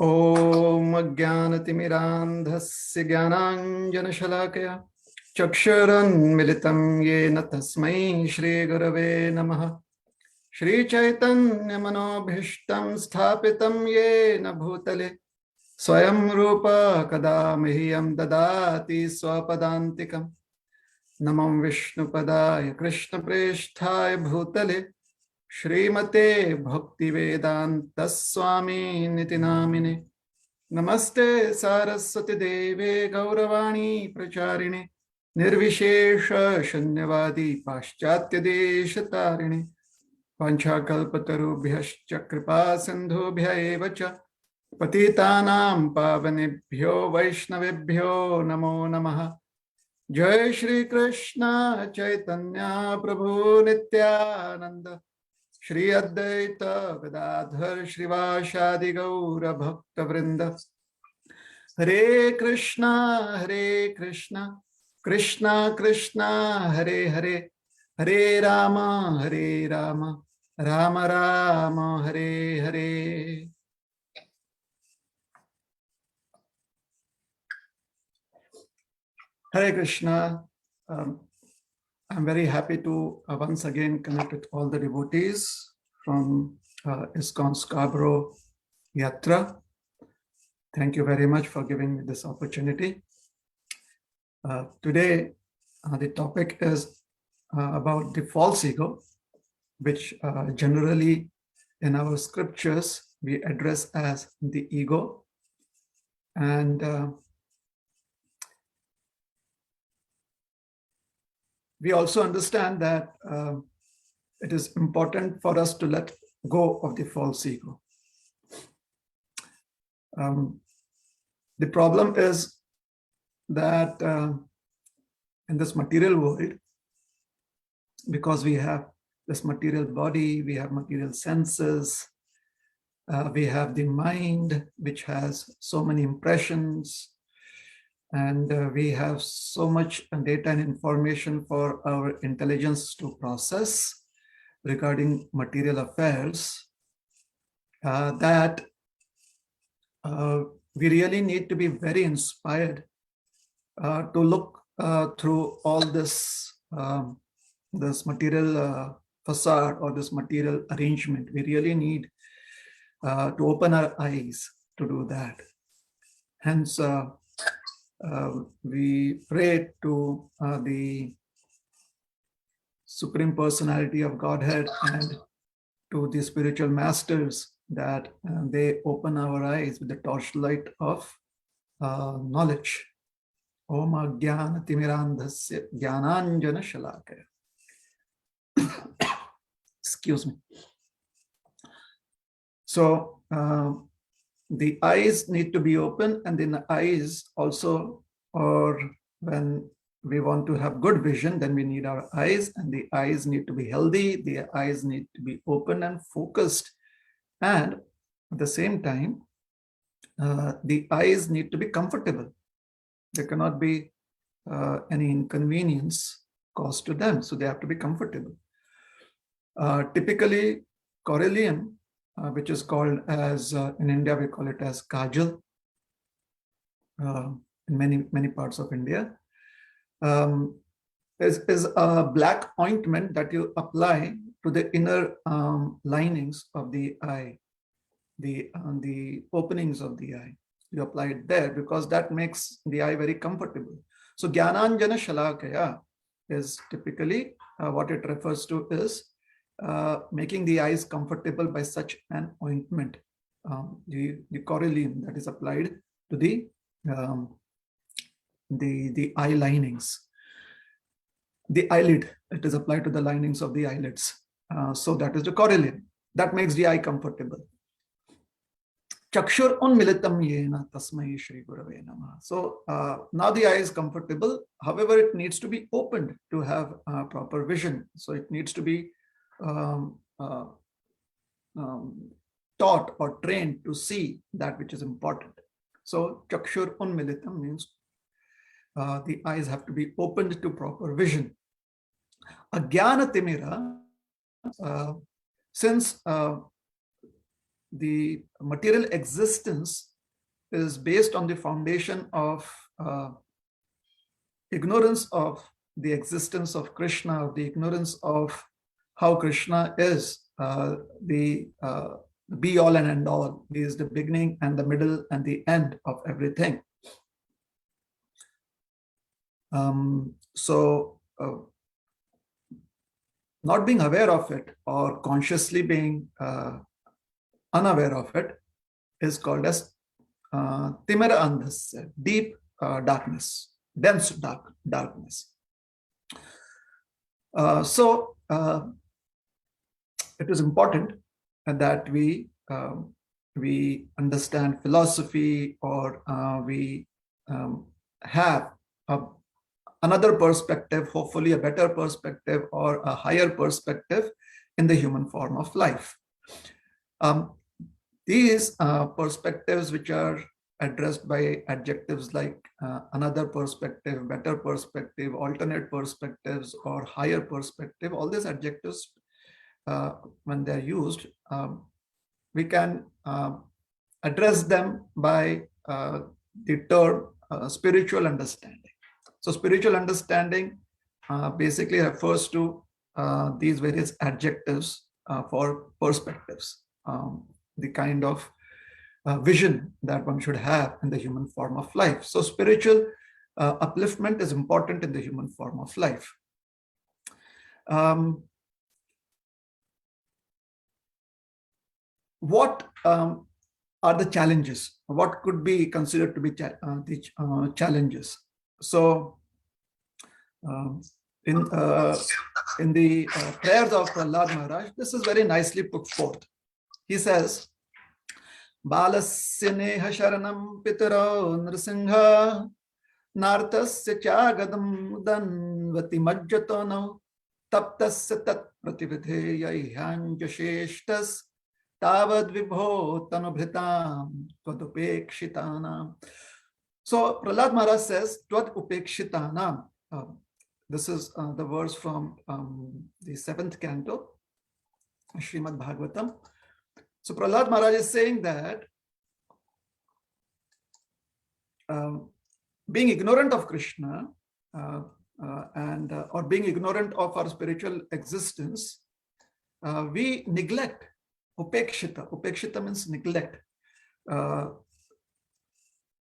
ॐ अज्ञानतिमिरान्धस्य ज्ञानाञ्जनशलाकया चक्षुरुन्मिलितं येन तस्मै श्रीगुरवे नमः। श्रीचैतन्यमनोभीष्टं स्थापितं येन भूतले स्वयं रूप कदा मह्यं ददाति स्वपदान्तिकम्। नमो विष्णुपदाय कृष्णप्रेष्ठाय भूतले श्रीमते भक्तिवेदान्तस्वामिनिति नामिने। नमस्ते सारस्वती देवे गौरवाणी प्रचारिणे निर्विशेष शून्यवादी पाश्चात्य देशतारिणे। वाञ्छाकल्पतरुभ्यश्च कृपा सिन्धुभ्य एव च पतितानां पावनेभ्यो वैष्णवेभ्यो नमो नमः। जय श्री कृष्ण चैतन्य प्रभु नित्यानंद श्री अद्वैत गदाधर श्रीवासादि गौर भक्त वृंद। हरे कृष्णा कृष्णा कृष्णा हरे हरे, हरे Ram Ram Ram Hare Hare. Hare Krishna. I'm very happy to once again connect with all the devotees from ISKCON Scarborough Yatra. Thank you very much for giving me this opportunity. Today, the topic is about the false ego, which generally in our scriptures we address as the ego. And we also understand that it is important for us to let go of the false ego. The problem is that in this material world, because we have this material body, we have material senses, we have the mind, which has so many impressions, and we have so much data and information for our intelligence to process regarding material affairs, that we really need to be very inspired to look through all this this material facade or this material arrangement. We really need to open our eyes to do that. Hence, we pray to the Supreme Personality of Godhead and to the spiritual masters that they open our eyes with the torchlight of knowledge. Om Ajnanatimmirandhasya Jnananjana Shalakaya. Excuse me. So the eyes need to be open, and then the eyes also, or when we want to have good vision, then we need our eyes, and the eyes need to be healthy, the eyes need to be open and focused, and at the same time, the eyes need to be comfortable. There cannot be any inconvenience caused to them, so they have to be comfortable. Typically, corellium, which is called as, in India, we call it as kajal, in many parts of India, is a black ointment that you apply to the inner linings of the eye, the openings of the eye. You apply it there because that makes the eye very comfortable. So Jnananjana Shalakaya is typically what it refers to is making the eyes comfortable by such an ointment, the corellium that is applied to the eye linings. The eyelid, it is applied to the linings of the eyelids. So that is the corellium. That makes the eye comfortable. Chakshur unmilitam yena tasmai shri gurave namah. So now the eye is comfortable. However, it needs to be opened to have proper vision. So it needs to be taught or trained to see that which is important. So chakshur unmilitam means the eyes have to be opened to proper vision. Ajnana timira, since the material existence is based on the foundation of ignorance of the existence of Krishna, the ignorance of how Krishna is the be all and end all. He is the beginning and the middle and the end of everything. So not being aware of it or consciously being unaware of it is called as timira andhasya, deep darkness, dense darkness. So it is important that we understand philosophy, or we have another perspective, hopefully a better perspective or a higher perspective in the human form of life. These perspectives, which are addressed by adjectives like another perspective, better perspective, alternate perspectives, or higher perspective, all these adjectives, when they're used, we can address them by the term spiritual understanding. So spiritual understanding basically refers to these various adjectives for perspectives, the kind of vision that one should have in the human form of life. So spiritual upliftment is important in the human form of life. What are the challenges? What could be considered to be the challenges? So in the prayers of Prahlad Maharaj, this is very nicely put forth. He says, Balasya neha sharanam pitaro nrsimha nartasya chagadam danvati majjatano taptasya tat pratividheya hyanjasheshtas tavad vibho tanubhritam tvadupekshitanam. So Prahlad Maharaj says, Tvad upekshitanam. This is the verse from the 7th canto, Srimad Bhagavatam. So Prahlad Maharaj is saying that being ignorant of Krishna or being ignorant of our spiritual existence, we neglect upekshita. Upekshita means neglect.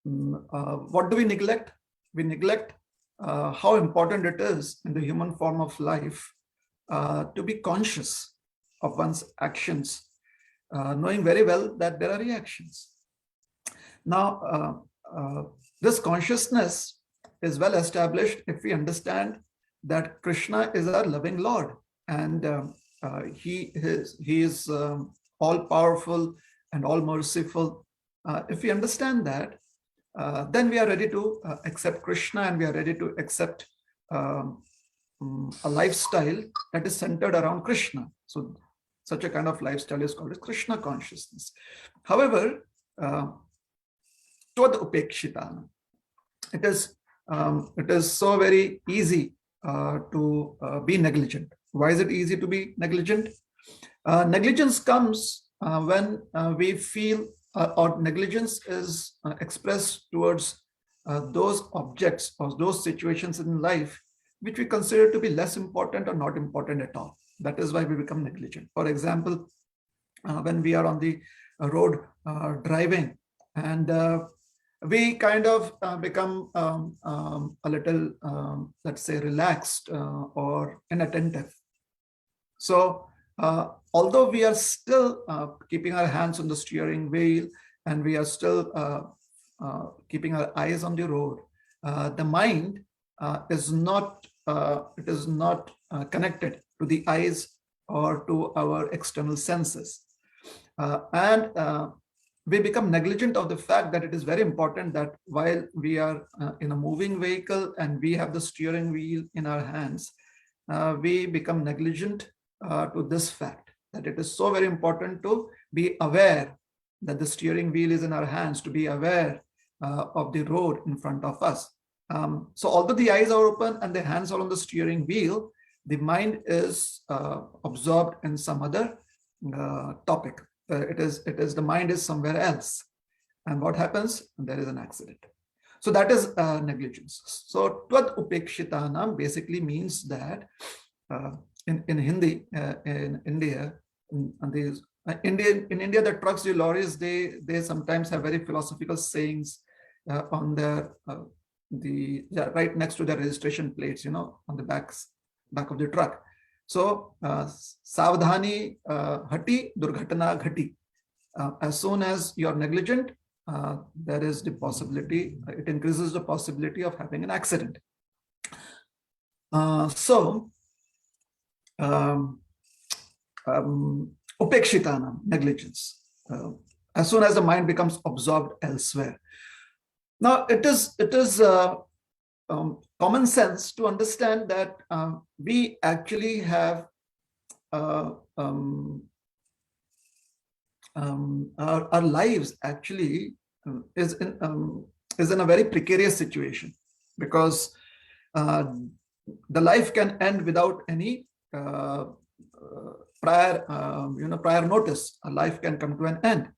What do we neglect? We neglect how important it is in the human form of life to be conscious of one's actions, knowing very well that there are reactions. Now, this consciousness is well established if we understand that Krishna is our loving Lord, and he is all powerful and all merciful. If we understand that, then we are ready to accept Krishna, and we are ready to accept a lifestyle that is centered around Krishna. So such a kind of lifestyle is called as Krishna consciousness. However, Tvad upekshitana, it is so very easy to be negligent. Why is it easy to be negligent? Negligence comes when we feel, or negligence is expressed towards those objects or those situations in life which we consider to be less important or not important at all. That is why we become negligent. For example, when we are on the road driving, and we kind of become a little, let's say, relaxed or inattentive. So although we are still keeping our hands on the steering wheel, and we are still keeping our eyes on the road, the mind is not connected to the eyes or to our external senses, and we become negligent of the fact that it is very important that while we are in a moving vehicle and we have the steering wheel in our hands, we become negligent to this fact, that it is so very important to be aware that the steering wheel is in our hands, to be aware of the road in front of us. So although the eyes are open and the hands are on the steering wheel, the mind is absorbed in some other topic. The mind is somewhere else. And what happens? There is an accident. So that is negligence. So tvad upekshitanam basically means that in Hindi, in India, in India, the trucks, the lorries, they sometimes have very philosophical sayings on their right next to the registration plates, on the back of the truck. So savdhani hati durghatana ghati. As soon as you're negligent, there is the possibility, it increases the possibility of having an accident. Upekshitanam, negligence. As soon as the mind becomes absorbed elsewhere. Now, it is common sense to understand that we actually have our lives actually is in a very precarious situation, because the life can end without any prior notice. A life can come to an end.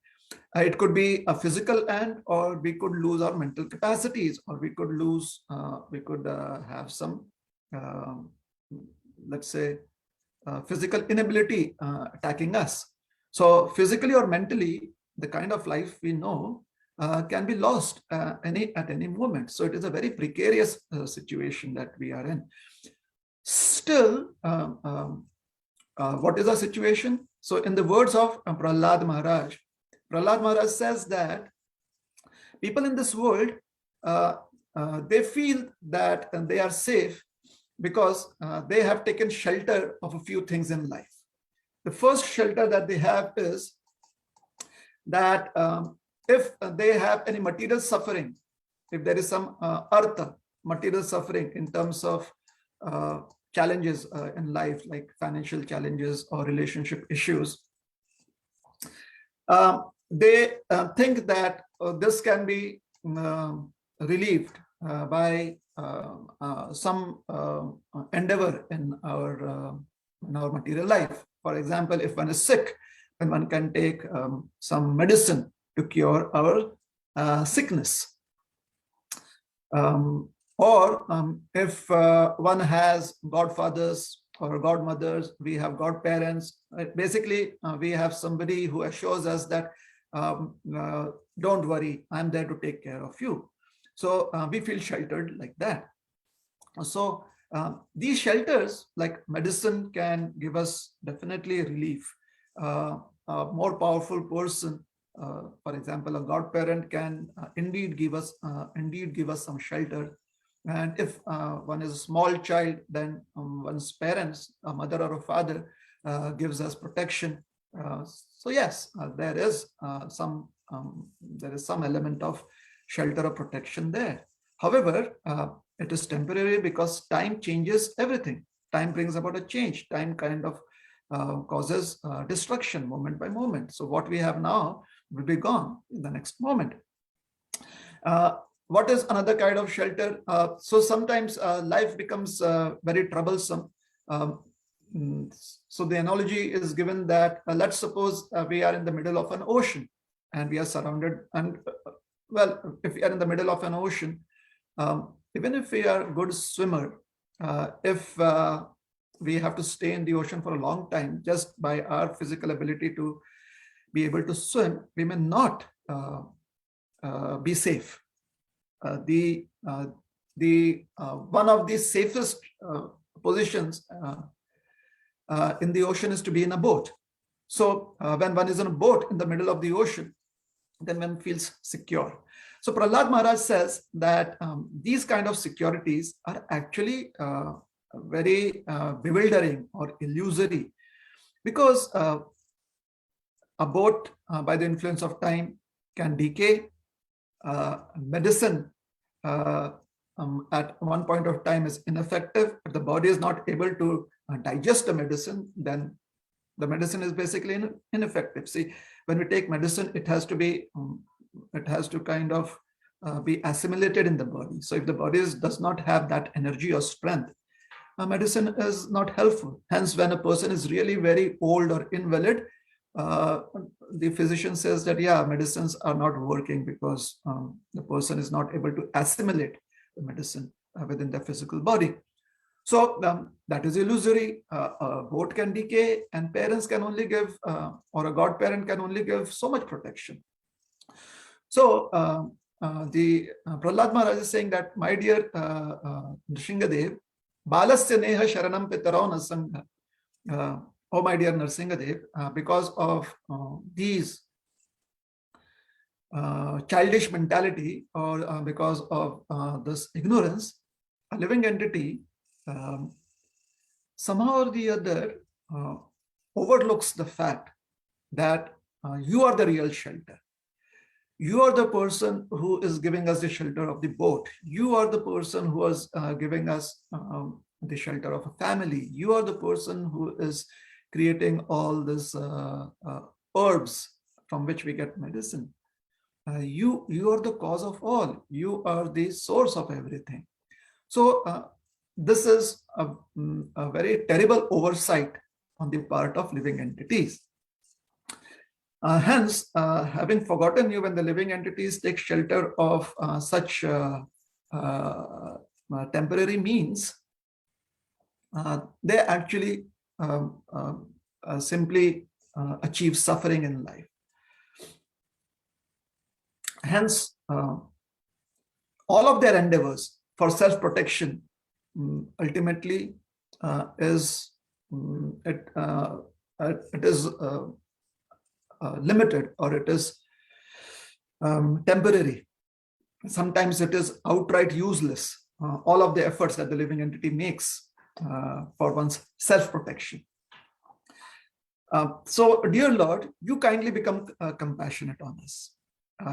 It could be a physical end, or we could lose our mental capacities, or we could lose, have some, let's say, physical inability attacking us. So physically or mentally, the kind of life we know can be lost at any moment. So it is a very precarious situation that we are in. Still, what is our situation? So in the words of Prahlad Maharaj says that people in this world, they feel that they are safe because they have taken shelter of a few things in life. The first shelter that they have is that if they have any material suffering, if there is some artha, material suffering in terms of challenges in life, like financial challenges or relationship issues, they think that this can be relieved by some endeavor in our material life. For example, if one is sick, then one can take some medicine to cure our sickness. Or if one has godfathers or godmothers, we have godparents. Basically, we have somebody who assures us that don't worry, I'm there to take care of you. So we feel sheltered like that. So these shelters, like medicine, can give us definitely relief. A more powerful person, for example, a godparent, can indeed give us some shelter. And if one is a small child, then one's parents, a mother or a father, gives us protection. So yes, there is some element of shelter or protection there. However, it is temporary, because time changes everything. Time brings about a change. Time kind of causes destruction moment by moment. So what we have now will be gone in the next moment. What is another kind of shelter? So sometimes life becomes very troublesome. So the analogy is given that let's suppose we are in the middle of an ocean and we are surrounded, and well, if we are in the middle of an ocean, even if we are a good swimmer, if we have to stay in the ocean for a long time just by our physical ability to be able to swim, we may not be safe. One of the safest positions in the ocean is to be in a boat. So when one is in a boat in the middle of the ocean, then one feels secure. So Prahlad Maharaj says that these kind of securities are actually very bewildering or illusory, because a boat, by the influence of time, can decay. Medicine at one point of time is ineffective. If the body is not able to digest the medicine, then the medicine is basically ineffective. See, when we take medicine, it has to kind of be assimilated in the body. So if the body does not have that energy or strength, medicine is not helpful. Hence, when a person is really very old or invalid, the physician says that, yeah, medicines are not working because the person is not able to assimilate the medicine within their physical body. So that is illusory. A boat can decay, and parents can only give, or a godparent can only give so much protection. So the Prahlad Maharaj is saying that, my dear Nrsingadev, balasya neha sharanam pitarau nasangha. Oh, my dear Nrsingadev, because of these childish mentality, or because of this ignorance, a living entity somehow or the other overlooks the fact that you are the real shelter. You are the person who is giving us the shelter of the boat. You are the person who is giving us the shelter of a family. You are the person who is creating all these herbs from which we get medicine. You are the cause of all. You are the source of everything. So this is a very terrible oversight on the part of living entities. Hence, having forgotten you when the living entities take shelter of such temporary means, they actually simply achieve suffering in life. Hence, all of their endeavors for self-protection ultimately is limited, or it is temporary. Sometimes it is outright useless, all of the efforts that the living entity makes for one's self-protection. So, dear Lord, you kindly become compassionate on us.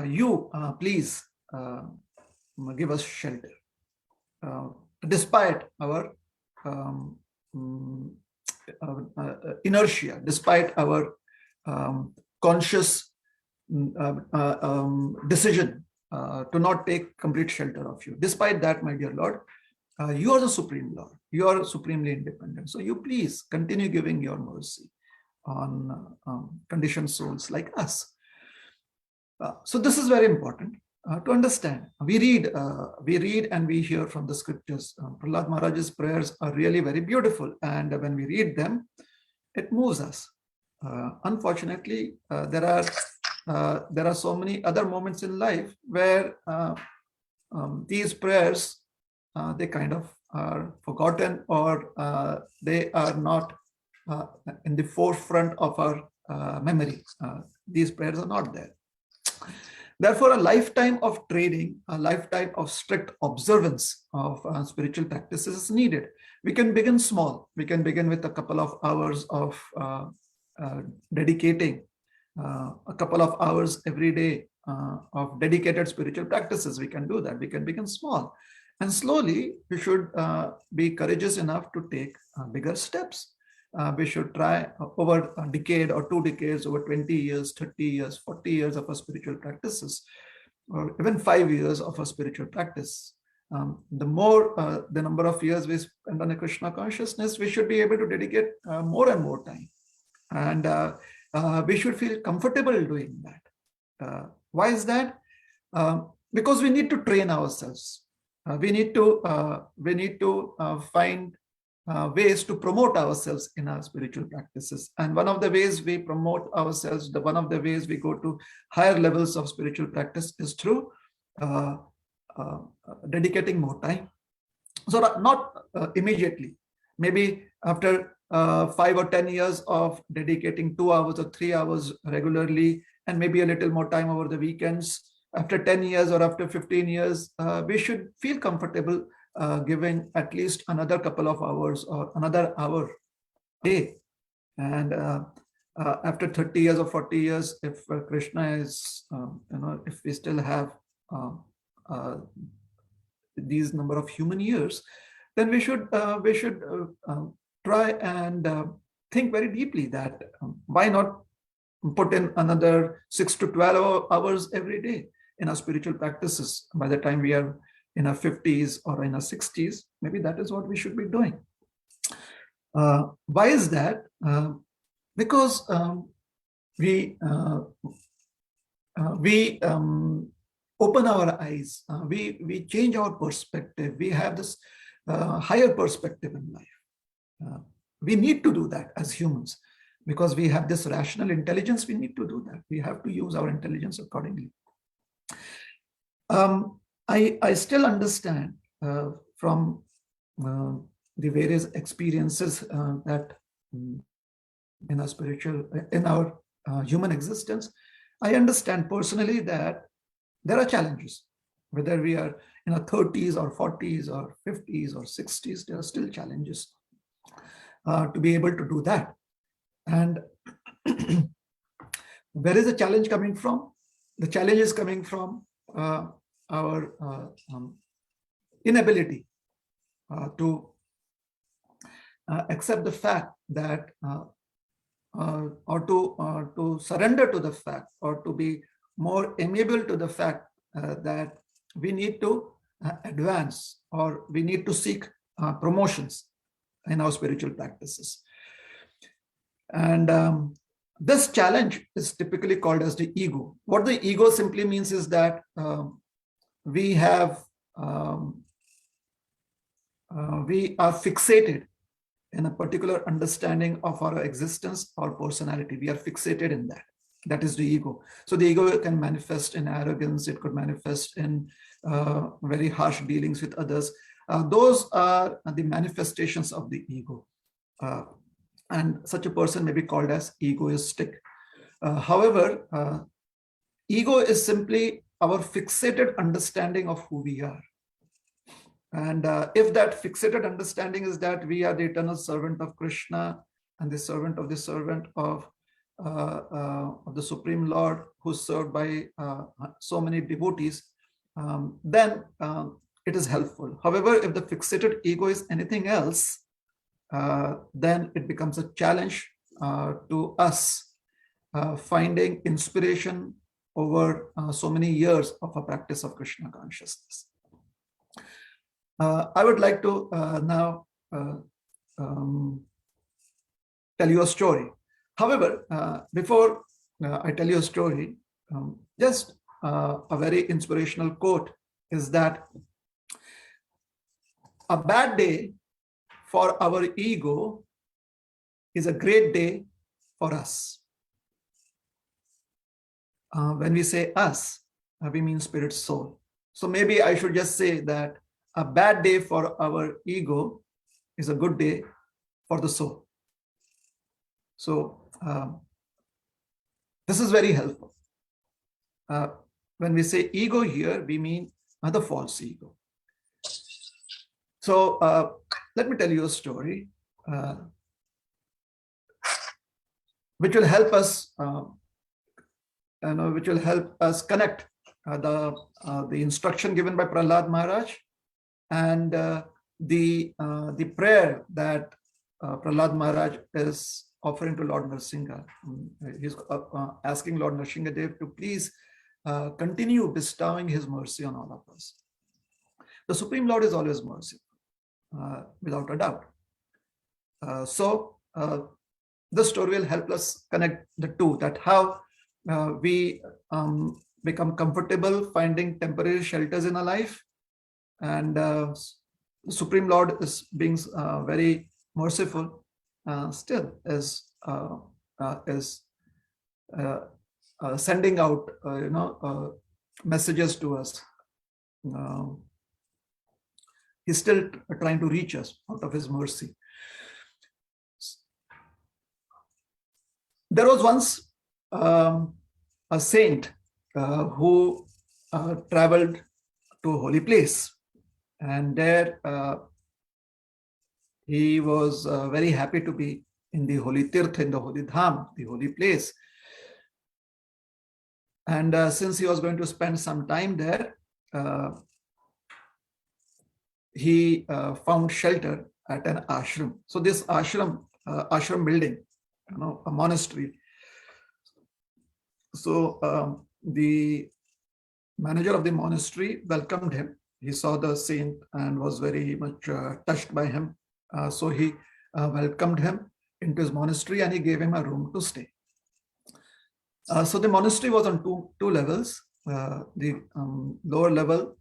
You please give us shelter, despite our inertia, despite our conscious decision to not take complete shelter of you. Despite that, my dear Lord, you are the Supreme Lord. You are supremely independent. So you please continue giving your mercy on conditioned souls like us. So this is very important to understand. We read and we hear from the scriptures. Prahlad Maharaj's prayers are really very beautiful, and when we read them, it moves us. Unfortunately, there are so many other moments in life where these prayers they kind of are forgotten, or they are not in the forefront of our memory. These prayers are not there. Therefore, a lifetime of training, a lifetime of strict observance of spiritual practices is needed. We can begin small. We can begin with a couple of hours of dedicating a couple of hours every day of dedicated spiritual practices. We can do that. We can begin small. And slowly, we should be courageous enough to take bigger steps. We should try over a decade or 2 decades, over 20 years, 30 years, 40 years of our spiritual practices, or even 5 years of a spiritual practice. The more, the number of years we spend on a Krishna consciousness, we should be able to dedicate more and more time. And we should feel comfortable doing that. Why is that? Because we need to train ourselves. We need to find ways to promote ourselves in our spiritual practices. And one of the ways we promote ourselves, one of the ways we go to higher levels of spiritual practice is through dedicating more time. So not immediately, maybe after 5 or 10 years of dedicating 2 hours or 3 hours regularly, and maybe a little more time over the weekends. After 10 years or after 15 years, we should feel comfortable giving at least another couple of hours or another hour a day. And after 30 years or 40 years, if Krishna is, if we still have these number of human years, then we should try and think very deeply that why not put in another 6 to 12 hours every day in our spiritual practices. By the time we are in our 50s or in our 60s, maybe that is what we should be doing. Why is that? Because we open our eyes, we change our perspective, we have this higher perspective in life. We need to do that as humans because we have this rational intelligence. We need to do that. We have to use our intelligence accordingly. I still understand from the various experiences that in our spiritual, in our human existence, I understand personally that there are challenges. Whether we are in our 30s or 40s or 50s or 60s, there are still challenges to be able to do that. And where is the challenge coming from? The challenge is coming from our inability to accept the fact that or to surrender to the fact, or to be more amiable to the fact that we need to advance, or we need to seek promotions in our spiritual practices. And this challenge is typically called as the ego. What the ego simply means is that we are fixated in a particular understanding of our existence or personality. We are fixated in that. That is the ego. So the ego can manifest in arrogance. It could manifest in very harsh dealings with others. Those are the manifestations of the ego. And such a person may be called as egoistic. However, ego is simply our fixated understanding of who we are. And if that fixated understanding is that we are the eternal servant of Krishna and the servant of the Supreme Lord, who's served by so many devotees, then it is helpful. However, if the fixated ego is anything else, then it becomes a challenge to us finding inspiration over so many years of a practice of Krishna consciousness. I would like to now tell you a story. However, before I tell you a story, just a very inspirational quote is that a bad day for our ego is a great day for us. When we say us, we mean spirit soul. So maybe I should just say that a bad day for our ego is a good day for the soul. So this is very helpful. When we say ego here, we mean the false ego. So let me tell you a story which will help us, which will help us connect the instruction given by Prahlad Maharaj and the prayer that Prahlad Maharaj is offering to Lord Nrsimha. He's asking Lord Nrsimhadev to please continue bestowing his mercy on all of us. The Supreme Lord is always merciful, without a doubt. So this story will help us connect the two, that how we become comfortable finding temporary shelters in our life, and the Supreme Lord is being very merciful, still is sending out messages to us. He's still trying to reach us out of his mercy. There was once a saint who traveled to a holy place, and there he was very happy to be in the holy tirth, in the holy dham, the holy place. And since he was going to spend some time there, he found shelter at an ashram. So this ashram building, a monastery. So the manager of the monastery welcomed him. He saw the saint and was very much touched by him. So he welcomed him into his monastery and he gave him a room to stay. So the monastery was on two levels. The lower level,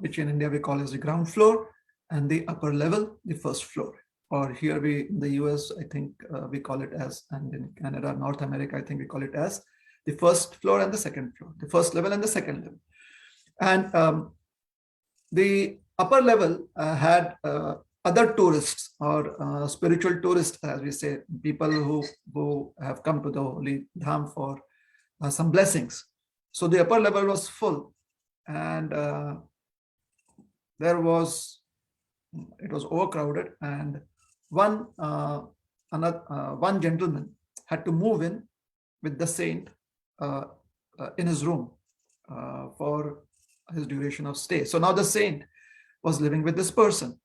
which in India we call as the ground floor, and the upper level, the first floor. Or here we, in the US, I think we call it as, and in Canada, North America, I think we call it as the first floor and the second floor, the first level and the second level. And the upper level had other tourists or spiritual tourists, as we say, people who have come to the holy dham for some blessings. So the upper level was full, and it was overcrowded, and one gentleman had to move in with the saint in his room for his duration of stay. So now the saint was living with this person.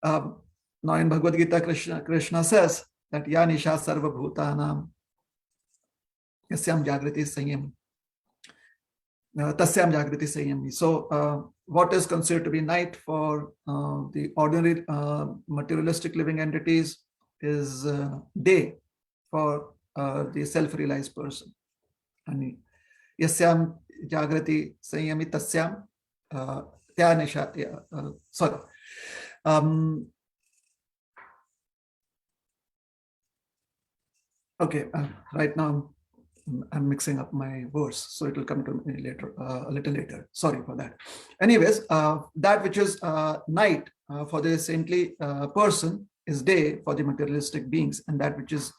Now in Bhagavad Gita, Krishna says that Ya Nisha Sarva Bhutanam Yasyam Jagrati Sanyam Tasyam Jagrati Sanyam. So what is considered to be night for the ordinary materialistic living entities is day for the self-realized person. And Yasyam Jagrati Sanyami Tasyam Tya sorry. Okay, right now I'm mixing up my verse, so it will come to me later, a little later. Sorry for that. Anyways, that which is night for the saintly person is day for the materialistic beings, and that which is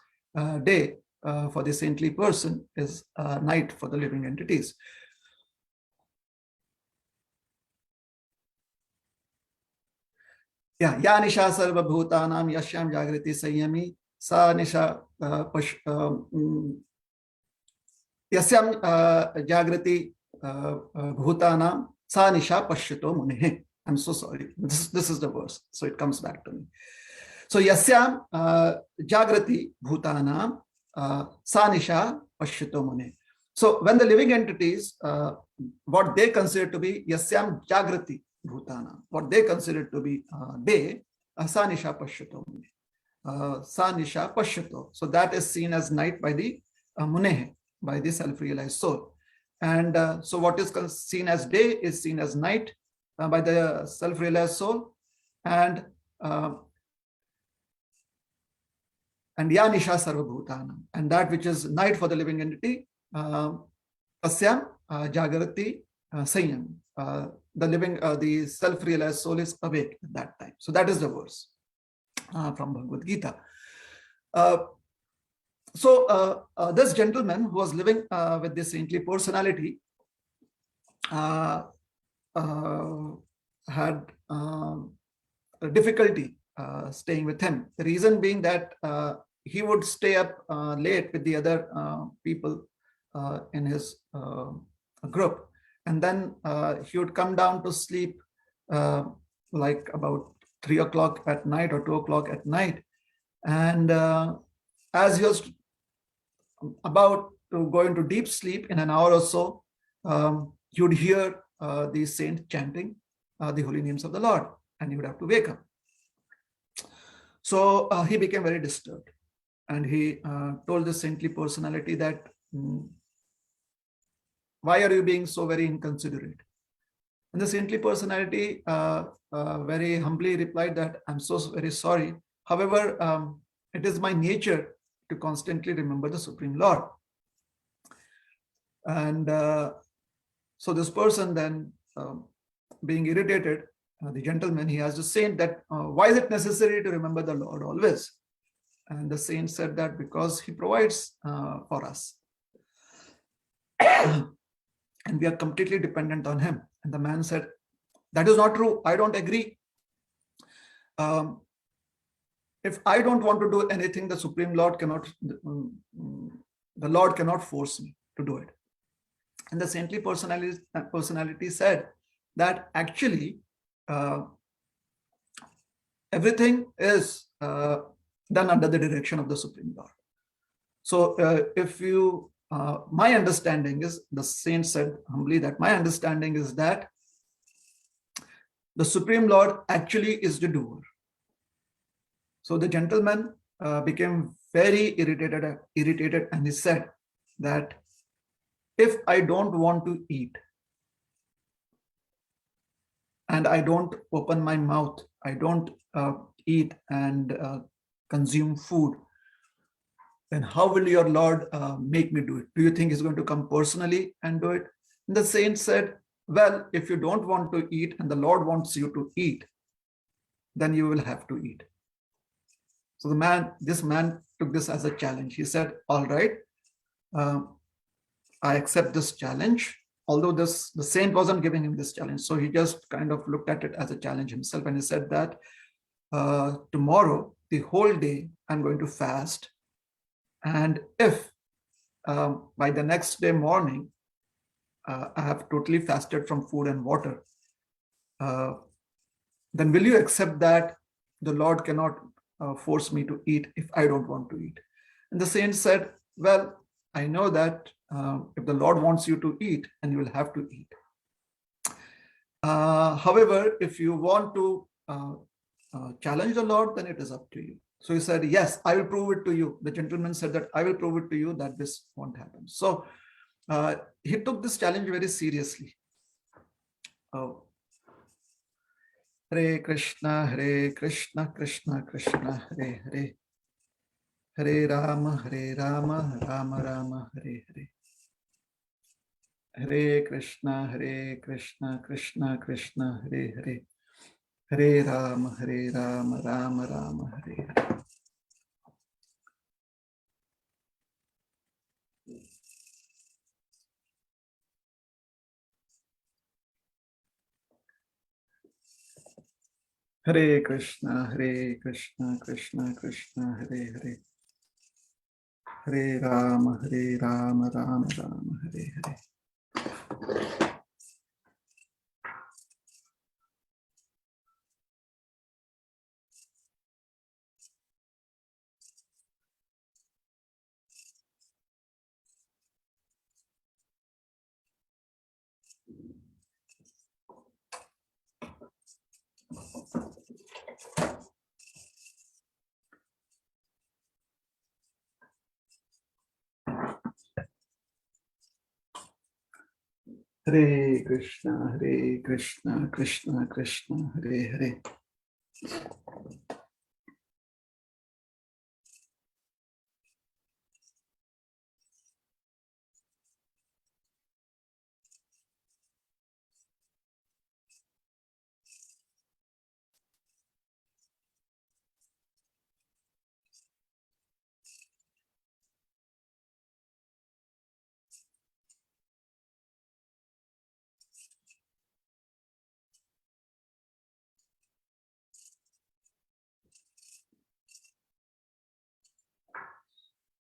day for the saintly person is night for the living entities. Yeah, Ya Nisha Sarva Bhutanam Yashyam Jagrati Sanyami Sa Nisha Yasyam Jagrati Bhutanam Sa Nisha Pashyato Munihe. I'm so sorry. This is the verse. So it comes back to me. So Yasyam Jagrati Bhutanam Sa Nisha Pashyato Munihe. So when the living entities, what they consider to be Yasyam Jagrati Bhutana, what they consider to be day, Sa Nisha Pashyato Munihe. Sa Nisha Pashyato. So that is seen as night by the Munehe, by the self-realized soul. And so what is seen as day is seen as night by the self-realized soul. And Ya Nisha Sarva Bhutana. And that which is night for the living entity, Tasyam Jagrati Sanyam. The living, the self-realized soul is awake at that time. So that is the verse from Bhagavad Gita. So this gentleman who was living with this saintly personality had a difficulty staying with him. The reason being that he would stay up late with the other people in his group, and then he would come down to sleep like about 3 o'clock at night or 2 o'clock at night. And as he was about to go into deep sleep in an hour or so, you would hear the saint chanting the holy names of the Lord, and he would have to wake up. So he became very disturbed, and he told the saintly personality that, why are you being so very inconsiderate? And the saintly personality very humbly replied that, I'm so very sorry. However, it is my nature to constantly remember the Supreme Lord. And so this person then, being irritated, the gentleman, he asked the saint that, why is it necessary to remember the Lord always? And the saint said that because he provides for us. And we are completely dependent on him. And the man said, that is not true. I don't agree. If I don't want to do anything, the Supreme Lord cannot, the Lord cannot force me to do it. And the saintly personality said that actually everything is done under the direction of the Supreme Lord. So if you, my understanding is, the saint said humbly that my understanding is that the Supreme Lord actually is the doer. So the gentleman became very irritated, and he said that if I don't want to eat and I don't open my mouth, I don't eat and consume food, then how will your Lord make me do it? Do you think he's going to come personally and do it? And the saint said, well, if you don't want to eat and the Lord wants you to eat, then you will have to eat. So this man took this as a challenge. He said, all right, I accept this challenge. Although the saint wasn't giving him this challenge. So he just kind of looked at it as a challenge himself. And he said that tomorrow, the whole day, I'm going to fast. And if by the next day morning, I have totally fasted from food and water, then will you accept that the Lord cannot force me to eat if I don't want to eat? And the saint said, well, I know that if the Lord wants you to eat, and you will have to eat. However, if you want to challenge the Lord, then it is up to you. So he said, yes, I will prove it to you. The gentleman said that I will prove it to you that this won't happen. So he took this challenge very seriously. Hare Krishna, Krishna Krishna, Hare Hare. Hare Rama, Rama Rama, Hare Hare. Hare Krishna, Krishna Krishna, Hare Hare. Hare Rama, Rama Rama, Hare Hare. Hare Krishna, Krishna Krishna, Hare Hare. Hare Rama, Rama Rama, Hare Hare. Hare Krishna, Krishna Krishna, Hare Hare.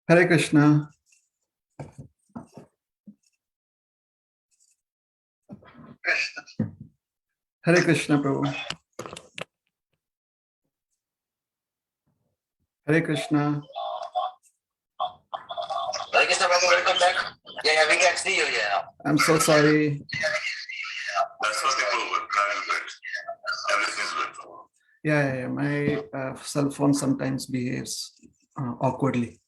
Hare Krishna. Hare Krishna, Prabhu. Hare Krishna. Hare Krishna, Prabhu. Welcome back. Yeah, we can see you. Yeah. I'm so sorry. That's what people would good. Everything's good. Yeah. My cell phone sometimes behaves awkwardly.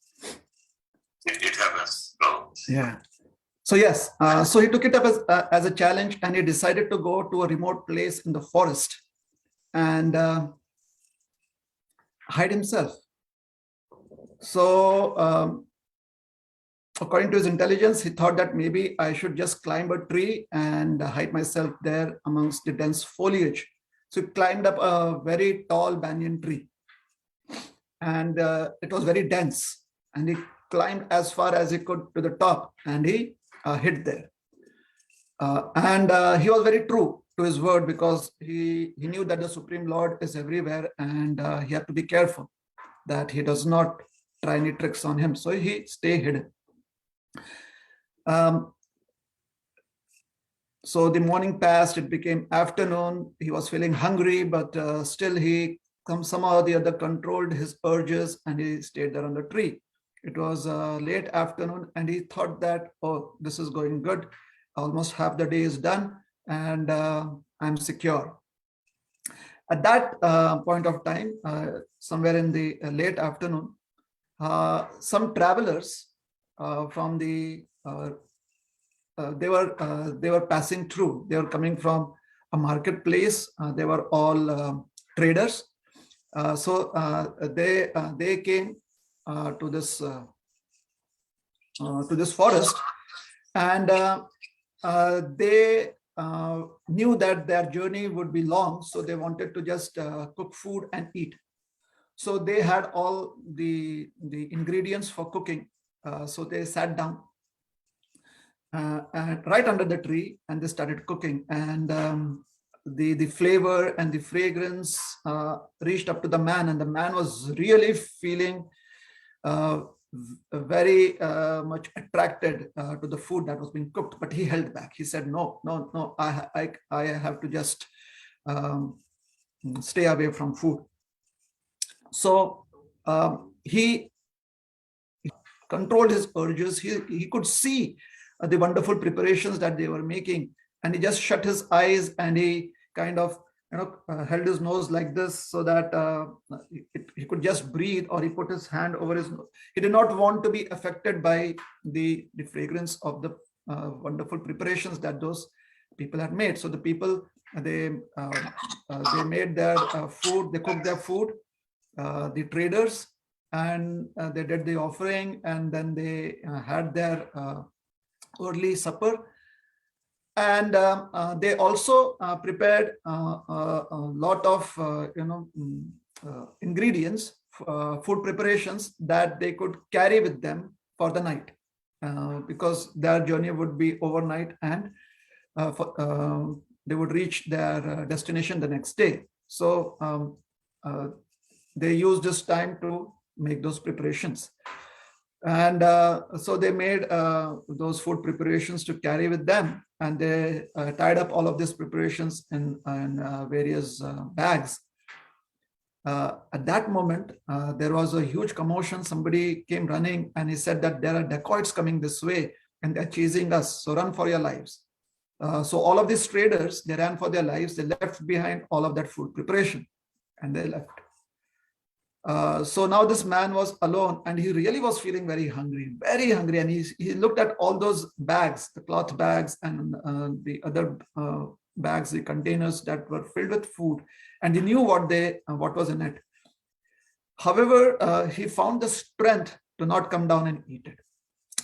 It happens. No. Yeah. So yes, so he took it up as a challenge, and he decided to go to a remote place in the forest and hide himself. So according to his intelligence, he thought that maybe I should just climb a tree and hide myself there amongst the dense foliage. So he climbed up a very tall banyan tree, and it was very dense, and he climbed as far as he could to the top, and he hid there. And he was very true to his word, because he knew that the Supreme Lord is everywhere, and he had to be careful that he does not try any tricks on him. So he stayed hidden. So the morning passed, it became afternoon. He was feeling hungry, but still he somehow or the other controlled his urges, and he stayed there on the tree. It was late afternoon, and he thought that, oh, this is going good. Almost half the day is done, and I'm secure. At that point of time, somewhere in the late afternoon, some travelers from the they were passing through. They were coming from a marketplace. They were all traders. So they came to this forest, and they knew that their journey would be long, so they wanted to just cook food and eat. So they had all the ingredients for cooking. So they sat down and right under the tree, and they started cooking. And the flavor and the fragrance reached up to the man, and the man was really feeling very much attracted to the food that was being cooked, but he held back. He said, no, no, no, I have to just stay away from food. So he controlled his urges. He could see the wonderful preparations that they were making, and he just shut his eyes, and he kind of held his nose like this, so that he could just breathe, or he put his hand over his nose. He did not want to be affected by the fragrance of the wonderful preparations that those people had made. So the people, they made their food, they cooked their food, the traders, and they did the offering, and then they had their early supper. And they also prepared a lot of ingredients, food preparations that they could carry with them for the night, because their journey would be overnight, and they would reach their destination the next day. So they used this time to make those preparations. And so they made those food preparations to carry with them, and they tied up all of these preparations in various bags. At that moment, there was a huge commotion. Somebody came running, and he said that there are dacoits coming this way, and they're chasing us, so run for your lives. So all of these traders, they ran for their lives. They left behind all of that food preparation, and they left. So now this man was alone, and he really was feeling very hungry, and he looked at all those bags, the cloth bags, and the other bags, the containers that were filled with food, and he knew what was in it. However, he found the strength to not come down and eat it.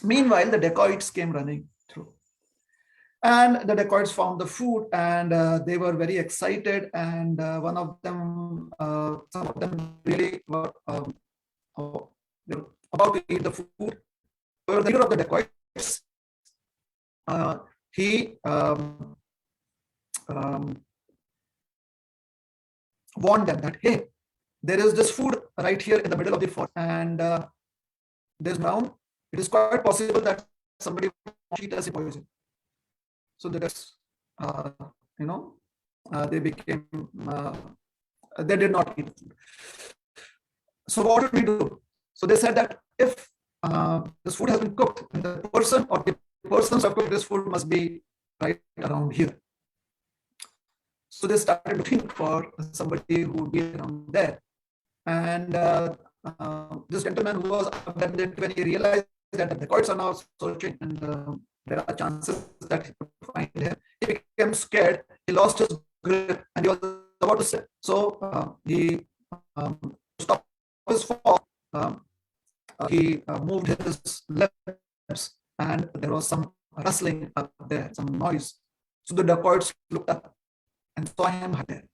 Meanwhile, the dacoits came running through. And the dacoits found the food, and they were very excited. And one of them, some of them really were, they were about to eat the food. But the leader of the dacoits, he warned them that, hey, there is this food right here in the middle of the forest, and there's now, it is quite possible that somebody will eat us a poison. So that's, they became, they did not eat food. So what did we do? So they said that if this food has been cooked, and the person or the persons who have cooked this food must be right around here. So they started looking for somebody who would be around there. And this gentleman who was abandoned, when he realized that the dacoits are now searching, and there are chances that he could find him, he became scared. He lost his grip, and he was about to step. So he stopped his fall. He moved his lips, and there was some rustling up there, some noise. So the dacoits looked up and saw him there.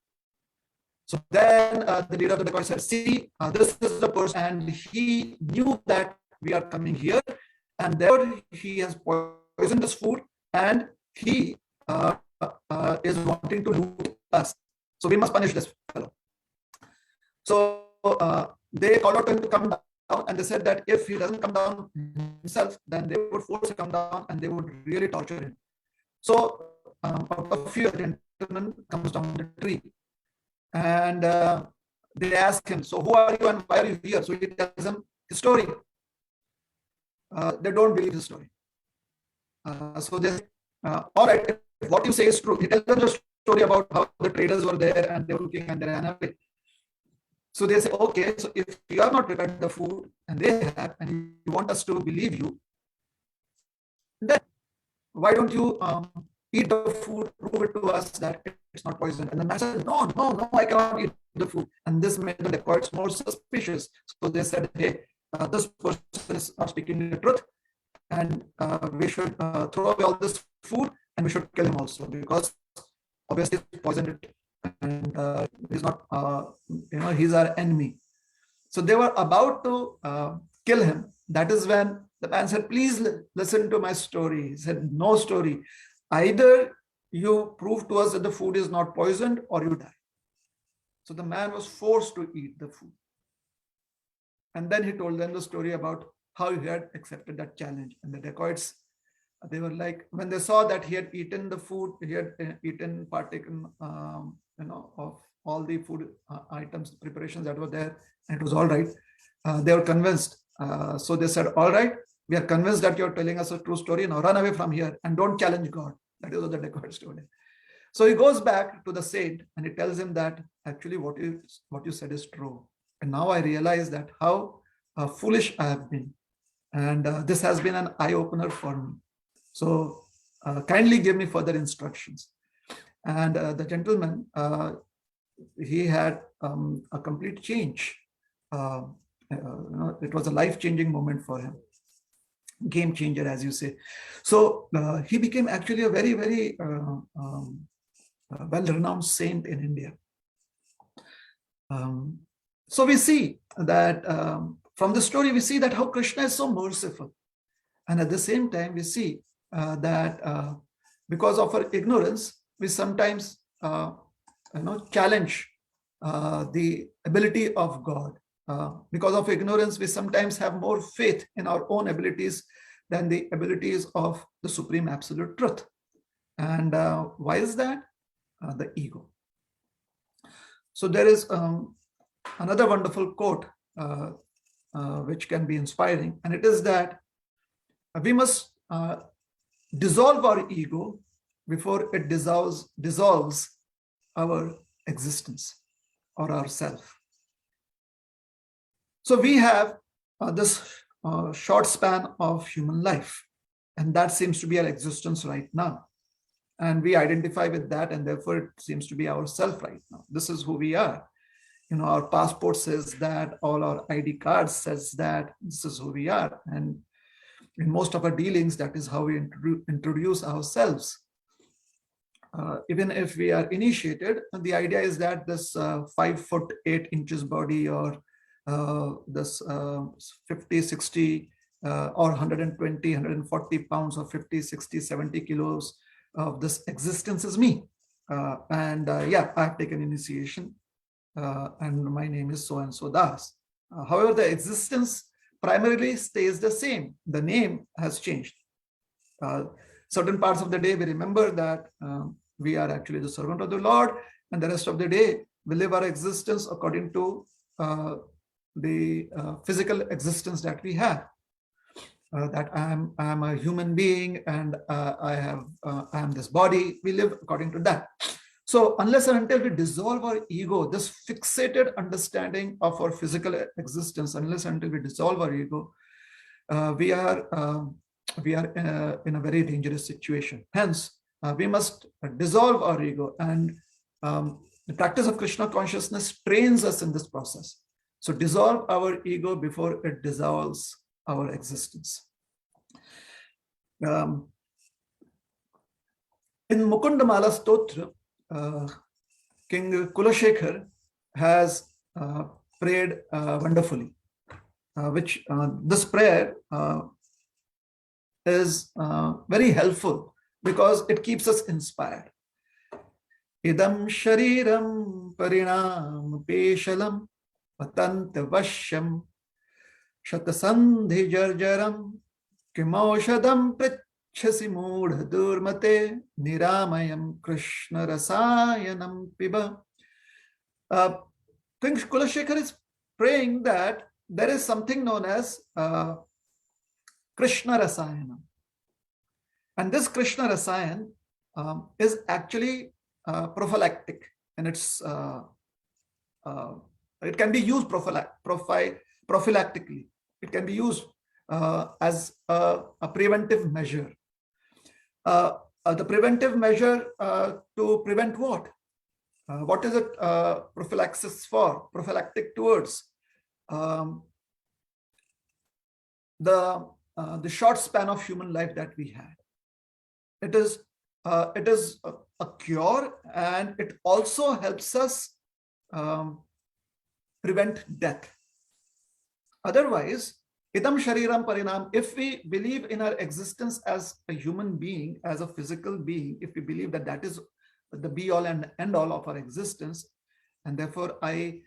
So then the leader of the dacoits said, see, this is the person, and he knew that we are coming here, and therefore he has poisoned this food, and he is wanting to loot us. So we must punish this fellow. So they called out to him to come down, and they said that if he doesn't come down himself, then they would force him to come down, and they would really torture him. So out of fear, the gentleman comes down the tree, and they ask him, so who are you and why are you here? So he tells them his story. They don't believe his story. So they say, all right, if what you say is true. He tells them the story about how the traders were there, and they were looking, and they ran away. So they say, okay, so if you have not prepared the food, and they have, and you want us to believe you, Then why don't you eat the food, prove it to us that it's not poison? And the man said, no, no, no, I cannot eat the food. And this made the dacoits more suspicious. So they said, hey, this person is not speaking the truth, and we should throw away all this food, and we should kill him also, because obviously he's poisoned it, and he's not, he's our enemy. So they were about to kill him. That is when the man said, please listen to my story. He said, no story. Either you prove to us that the food is not poisoned, or you die. So the man was forced to eat the food. And then he told them the story about how he had accepted that challenge. And the dacoits, they were like, when they saw that he had eaten the food, he had partaken, of all the food items, preparations that were there, and it was all right. They were convinced. So they said, all right, we are convinced that you're telling us a true story. Now run away from here and don't challenge God. That is what the dacoits told him. So he goes back to the saint and he tells him that actually what you said is true. And now I realize that how foolish I have been. And this has been an eye-opener for me. So kindly give me further instructions. And the gentleman, he had a complete change. It was a life-changing moment for him. Game changer, as you say. So he became actually a very, very well-renowned saint in India. So we see that from the story, we see that how Krishna is so merciful. And at the same time, we see that because of our ignorance, we sometimes challenge the ability of God. Because of ignorance, we sometimes have more faith in our own abilities than the abilities of the Supreme Absolute Truth. And why is that? The ego. So there is another wonderful quote which can be inspiring, and it is that we must dissolve our ego before it dissolves our existence or ourself. So we have this short span of human life, and that seems to be our existence right now. And we identify with that, and therefore it seems to be ourself right now. This is who we are. Our passport says that, all our ID cards says that, this is who we are. And in most of our dealings, that is how we introduce ourselves. Even if we are initiated, the idea is that this 5 foot 8 inches body, or this 50, 60, or 120, 140 pounds, or 50, 60, 70 kilos of this existence is me. Yeah, I've taken initiation. And my name is so-and-so Das. However, the existence primarily stays the same. The name has changed. Certain parts of the day, we remember that we are actually the servant of the Lord, and the rest of the day, we live our existence according to the physical existence that we have. That I am a human being, and I am this body. We live according to that. So unless and until we dissolve our ego, this fixated understanding of our physical existence, unless and until we dissolve our ego, we are in a very dangerous situation. Hence, we must dissolve our ego, and the practice of Krishna consciousness trains us in this process. So dissolve our ego before it dissolves our existence. In Mukundamala Stotra, King Kulashekar has prayed wonderfully, which this prayer is very helpful because it keeps us inspired. Idam shariram parinam peshalam patanta vashyam shatasandhi jarjaram kimoshadam Chasi Mudha Durmate Niramayam Krishna Rasayanam Piba. King Kulashekar is praying that there is something known as Krishna Rasayanam. And this Krishna Rasayan is actually prophylactic, and it's it can be used prophylactically. It can be used as a preventive measure. The preventive measure to prevent what? What is it prophylaxis for? Prophylactic towards the short span of human life that we had. It is a cure, and it also helps us prevent death. Otherwise, idam shariram parinam, if we believe in our existence as a human being, as a physical being, if we believe that that is the be all and end all of our existence, and therefore I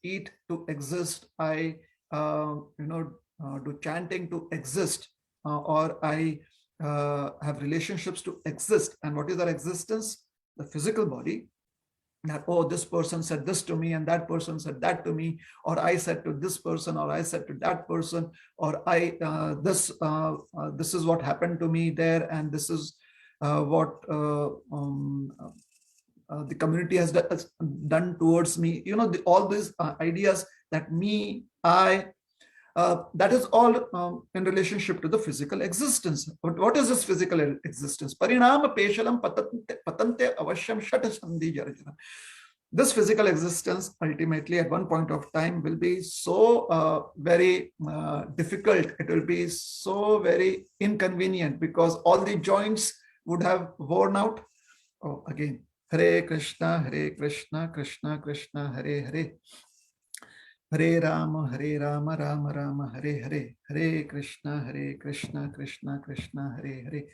eat to exist, I do chanting to exist, or I have relationships to exist. And what is our existence? The physical body. That, oh, this person said this to me, and that person said that to me, or I said to this person, or I said to that person, or this is what happened to me there, and this is what the community has done towards me. All these ideas that me, I, that is all in relationship to the physical existence. But what is this physical existence? Parinama peshalam patante avashyam shata sandhi jarjana. This physical existence ultimately at one point of time will be so very difficult. It will be so very inconvenient because all the joints would have worn out. Oh, again, Hare Krishna, Krishna Krishna, Hare Hare. Hare Rama, Rama Rama, Hare Hare. Hare Krishna, Krishna Krishna, Hare Hare.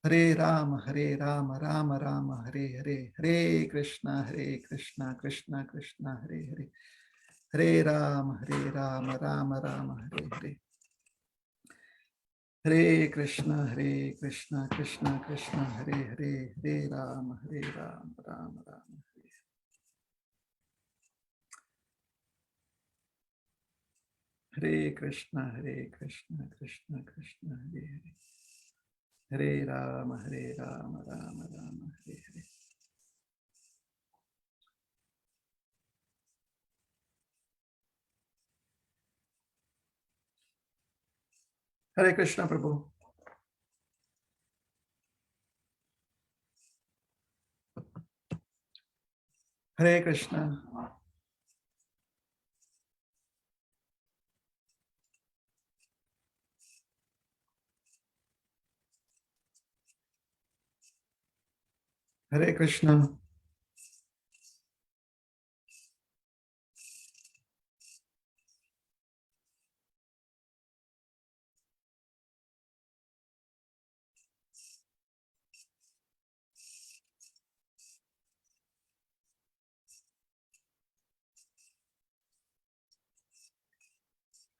Hare Rama, Rama Rama, Hare Hare. Hare Krishna, Krishna Krishna, Hare Hare. Hare Rama, Rama Rama, Hare Hare. Hare Krishna, Krishna Krishna, Hare Hare. Hare Rama, Rama Rama. Hare Krishna, Krishna Krishna, Hare Hare. Hare Rama, Rama Rama, Hare Hare. Hare Krishna, Prabhu. Hare Krishna. Hare Krishna.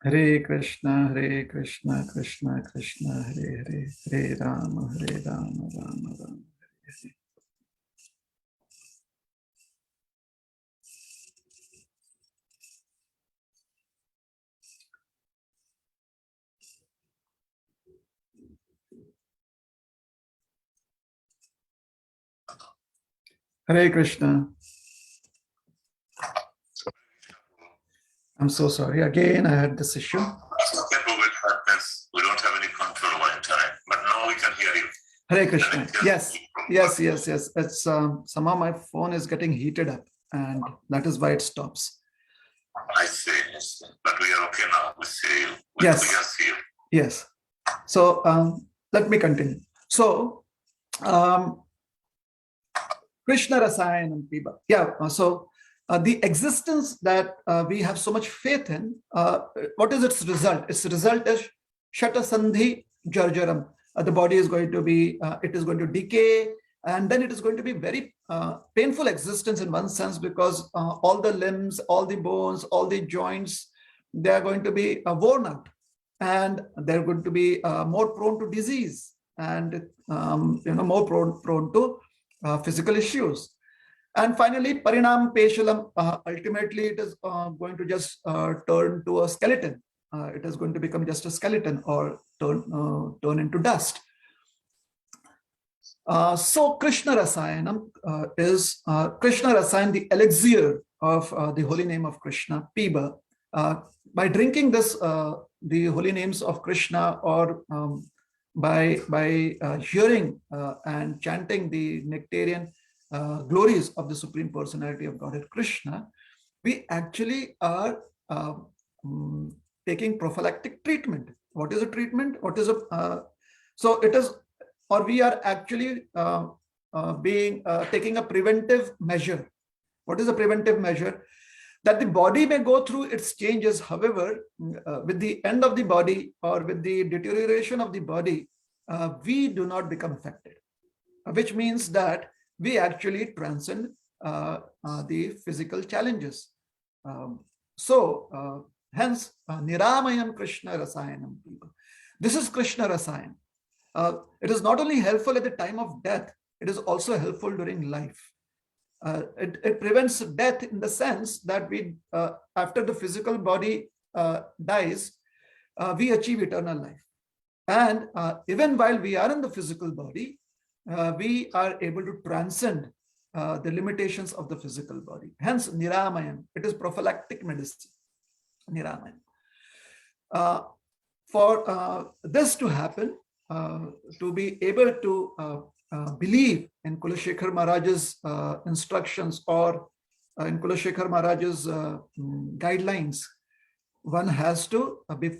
Hare Krishna, Krishna Krishna, Hare Hare. Hare Rama, Rama Rama, Hare Hare. Hare Krishna. I'm so sorry. Again, I had this issue. We don't have any control over time, but now we can hear you. Hare Krishna. Yes. It's somehow my phone is getting heated up, and that is why it stops. I see. But we are okay now. We see you. Yes. We are see you. Yes. So let me continue. So Krishna Rasayanam Piba. Yeah. So the existence that we have so much faith in, what is its result? Its result is Shata Sandhi Jarjaram. The body is going to be, it is going to decay, and then it is going to be very painful existence in one sense, because all the limbs, all the bones, all the joints, they are going to be worn out, and they're going to be more prone to disease, and more prone to physical issues. And finally, Parinam Peshalam, ultimately it is going to just turn to a skeleton. It is going to become just a skeleton, or turn into dust. So Krishna Rasayanam is Krishna Rasayan, the elixir of the holy name of Krishna, Piba. By drinking this, the holy names of Krishna, or by hearing and chanting the nectarian glories of the Supreme Personality of Godhead Krishna, we actually are taking prophylactic treatment. What is a treatment? What is a so it is, or we are actually taking a preventive measure. What is a preventive measure? That the body may go through its changes. However, with the end of the body or with the deterioration of the body, we do not become affected, which means that we actually transcend the physical challenges. Hence, Niramayam Krishna Rasayanam. This is Krishna Rasayan. It is not only helpful at the time of death, it is also helpful during life. It prevents death in the sense that we, after the physical body dies, we achieve eternal life. And even while we are in the physical body, we are able to transcend the limitations of the physical body. Hence, Niramayam, it is prophylactic medicine, Niramayam. For this to happen, to be able to believe in Kulashekhar Maharaj's instructions or in Kulashekhar Maharaj's guidelines, one has to be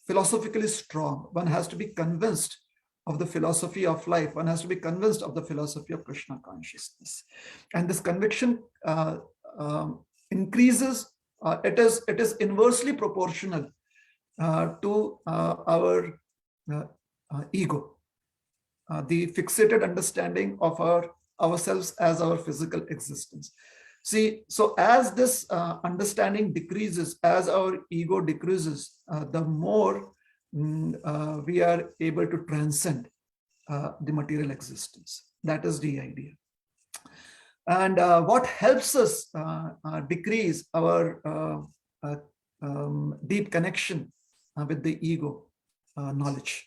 philosophically strong. One has to be convinced of the philosophy of life. One has to be convinced of the philosophy of Krishna consciousness. And this conviction increases. It is inversely proportional to our ego. The fixated understanding of ourselves as our physical existence. See, so as this understanding decreases, as our ego decreases, the more we are able to transcend the material existence. That is the idea. And what helps us decrease our deep connection with the ego? Knowledge.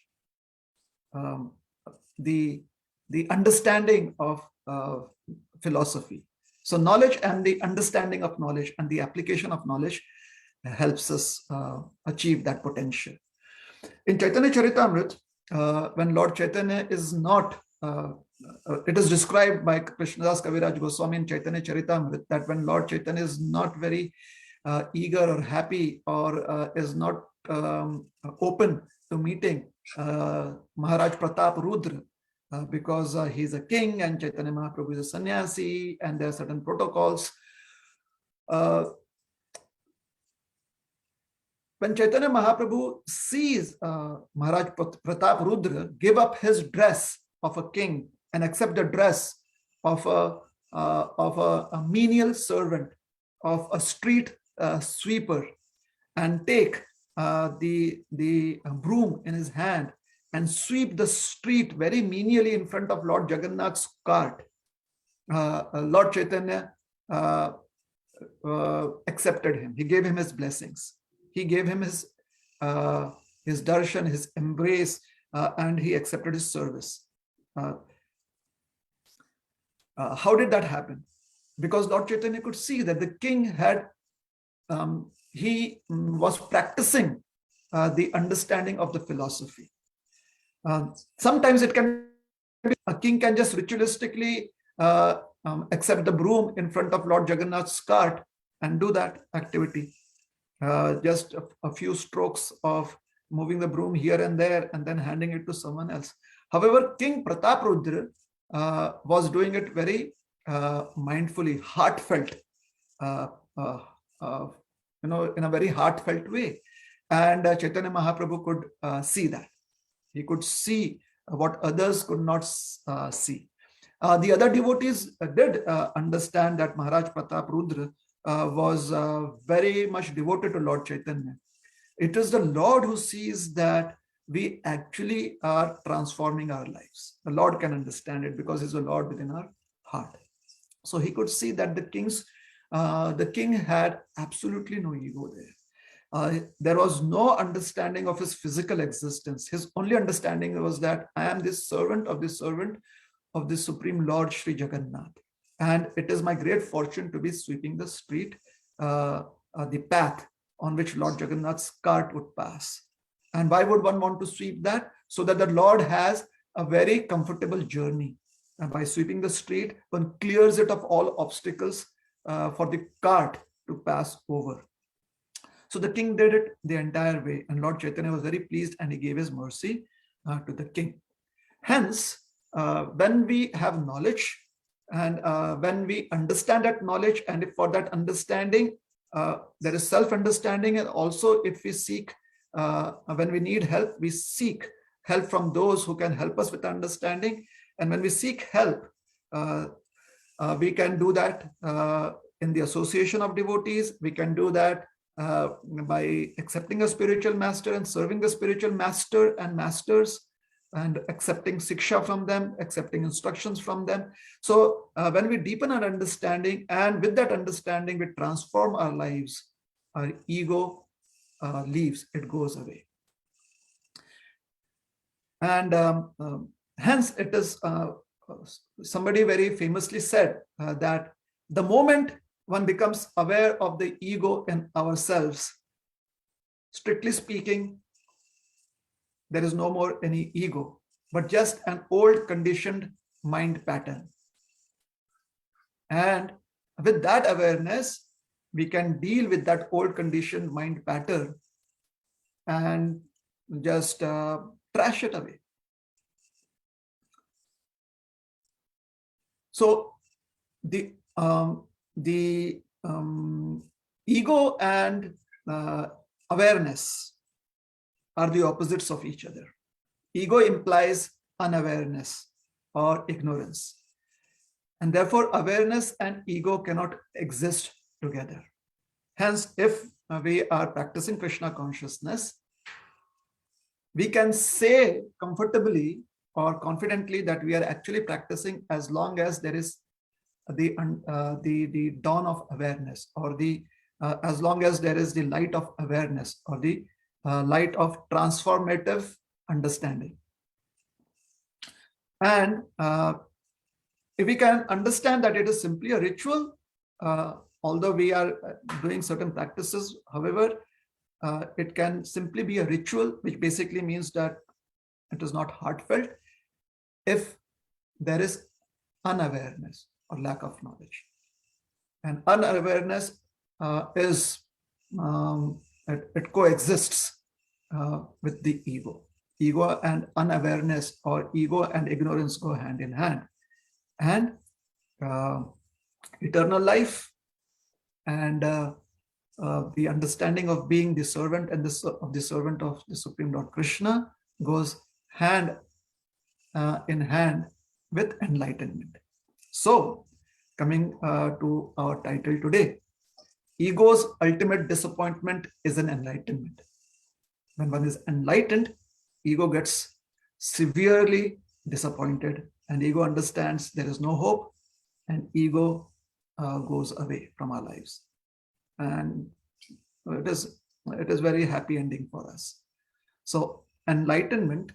The understanding of philosophy. So knowledge and the understanding of knowledge and the application of knowledge helps us achieve that potential. In Chaitanya Charitamrita, when Lord Chaitanya is not, it is described by Krishnadas Kaviraj Goswami in Chaitanya Charitamrita that when Lord Chaitanya is not very eager or happy or is not open to meeting Maharaj Pratap Rudra, because he's a king and Chaitanya Mahaprabhu is a sannyasi and there are certain protocols. When Chaitanya Mahaprabhu sees Maharaj Pratap Rudra give up his dress of a king and accept the dress of a menial servant, of a street sweeper, and take the broom in his hand and sweep the street very menially in front of Lord Jagannath's cart, Lord Chaitanya accepted him. He gave him his blessings. He gave him his darshan, his embrace, and he accepted his service. How did that happen? Because Lord Chaitanya could see that the king had, he was practicing the understanding of the philosophy. Sometimes it can be, a king can just ritualistically accept the broom in front of Lord Jagannath's cart and do that activity. Just a few strokes of moving the broom here and there and then handing it to someone else. However, King Pratap Rudra was doing it very mindfully, heartfelt, in a very heartfelt way. And Chaitanya Mahaprabhu could see that. He could see what others could not see. The other devotees did understand that Maharaj Pratap Rudra was very much devoted to Lord Chaitanya. It is the Lord who sees that we actually are transforming our lives. The Lord can understand it because he's the Lord within our heart. So he could see that the king had absolutely no ego there. There was no understanding of his physical existence. His only understanding was that I am this servant of the Supreme Lord Sri Jagannath. And it is my great fortune to be sweeping the street, the path on which Lord Jagannath's cart would pass. And why would one want to sweep that? so that the Lord has a very comfortable journey. And by sweeping the street, one clears it of all obstacles for the cart to pass over. So the king did it the entire way, and Lord Chaitanya was very pleased, and he gave his mercy to the king. Hence, when we have knowledge, and when we understand that knowledge, and if for that understanding there is self-understanding, and also if we seek, when we need help, we seek help from those who can help us with understanding. And when we seek help, we can do that in the association of devotees. We can do that by accepting a spiritual master and serving the spiritual master and masters, and accepting siksha from them, accepting instructions from them. So when we deepen our understanding, and with that understanding we transform our lives, our ego leaves, it goes away. And hence it is, somebody very famously said that the moment one becomes aware of the ego in ourselves, strictly speaking, there is no more any ego, but just an old conditioned mind pattern. And with that awareness, we can deal with that old conditioned mind pattern and just trash it away. So the ego and awareness are the opposites of each other. Ego implies unawareness or ignorance, and therefore awareness and ego cannot exist together. Hence, if we are practicing Krishna consciousness, we can say comfortably or confidently that we are actually practicing as long as there is the dawn of awareness, or as long as there is the light of awareness, or the light of transformative understanding. And if we can understand that it is simply a ritual, although we are doing certain practices, however, it can simply be a ritual, which basically means that it is not heartfelt if there is unawareness or lack of knowledge. And unawareness is it coexists with the ego. Ego and unawareness, or ego and ignorance, go hand in hand. And eternal life and the understanding of being the servant and the servant of the Supreme Lord Krishna goes hand in hand with enlightenment. So, coming to our title today, ego's ultimate disappointment is an enlightenment. When one is enlightened, ego gets severely disappointed, and ego understands there is no hope, and ego goes away from our lives. And it is very happy ending for us. So enlightenment,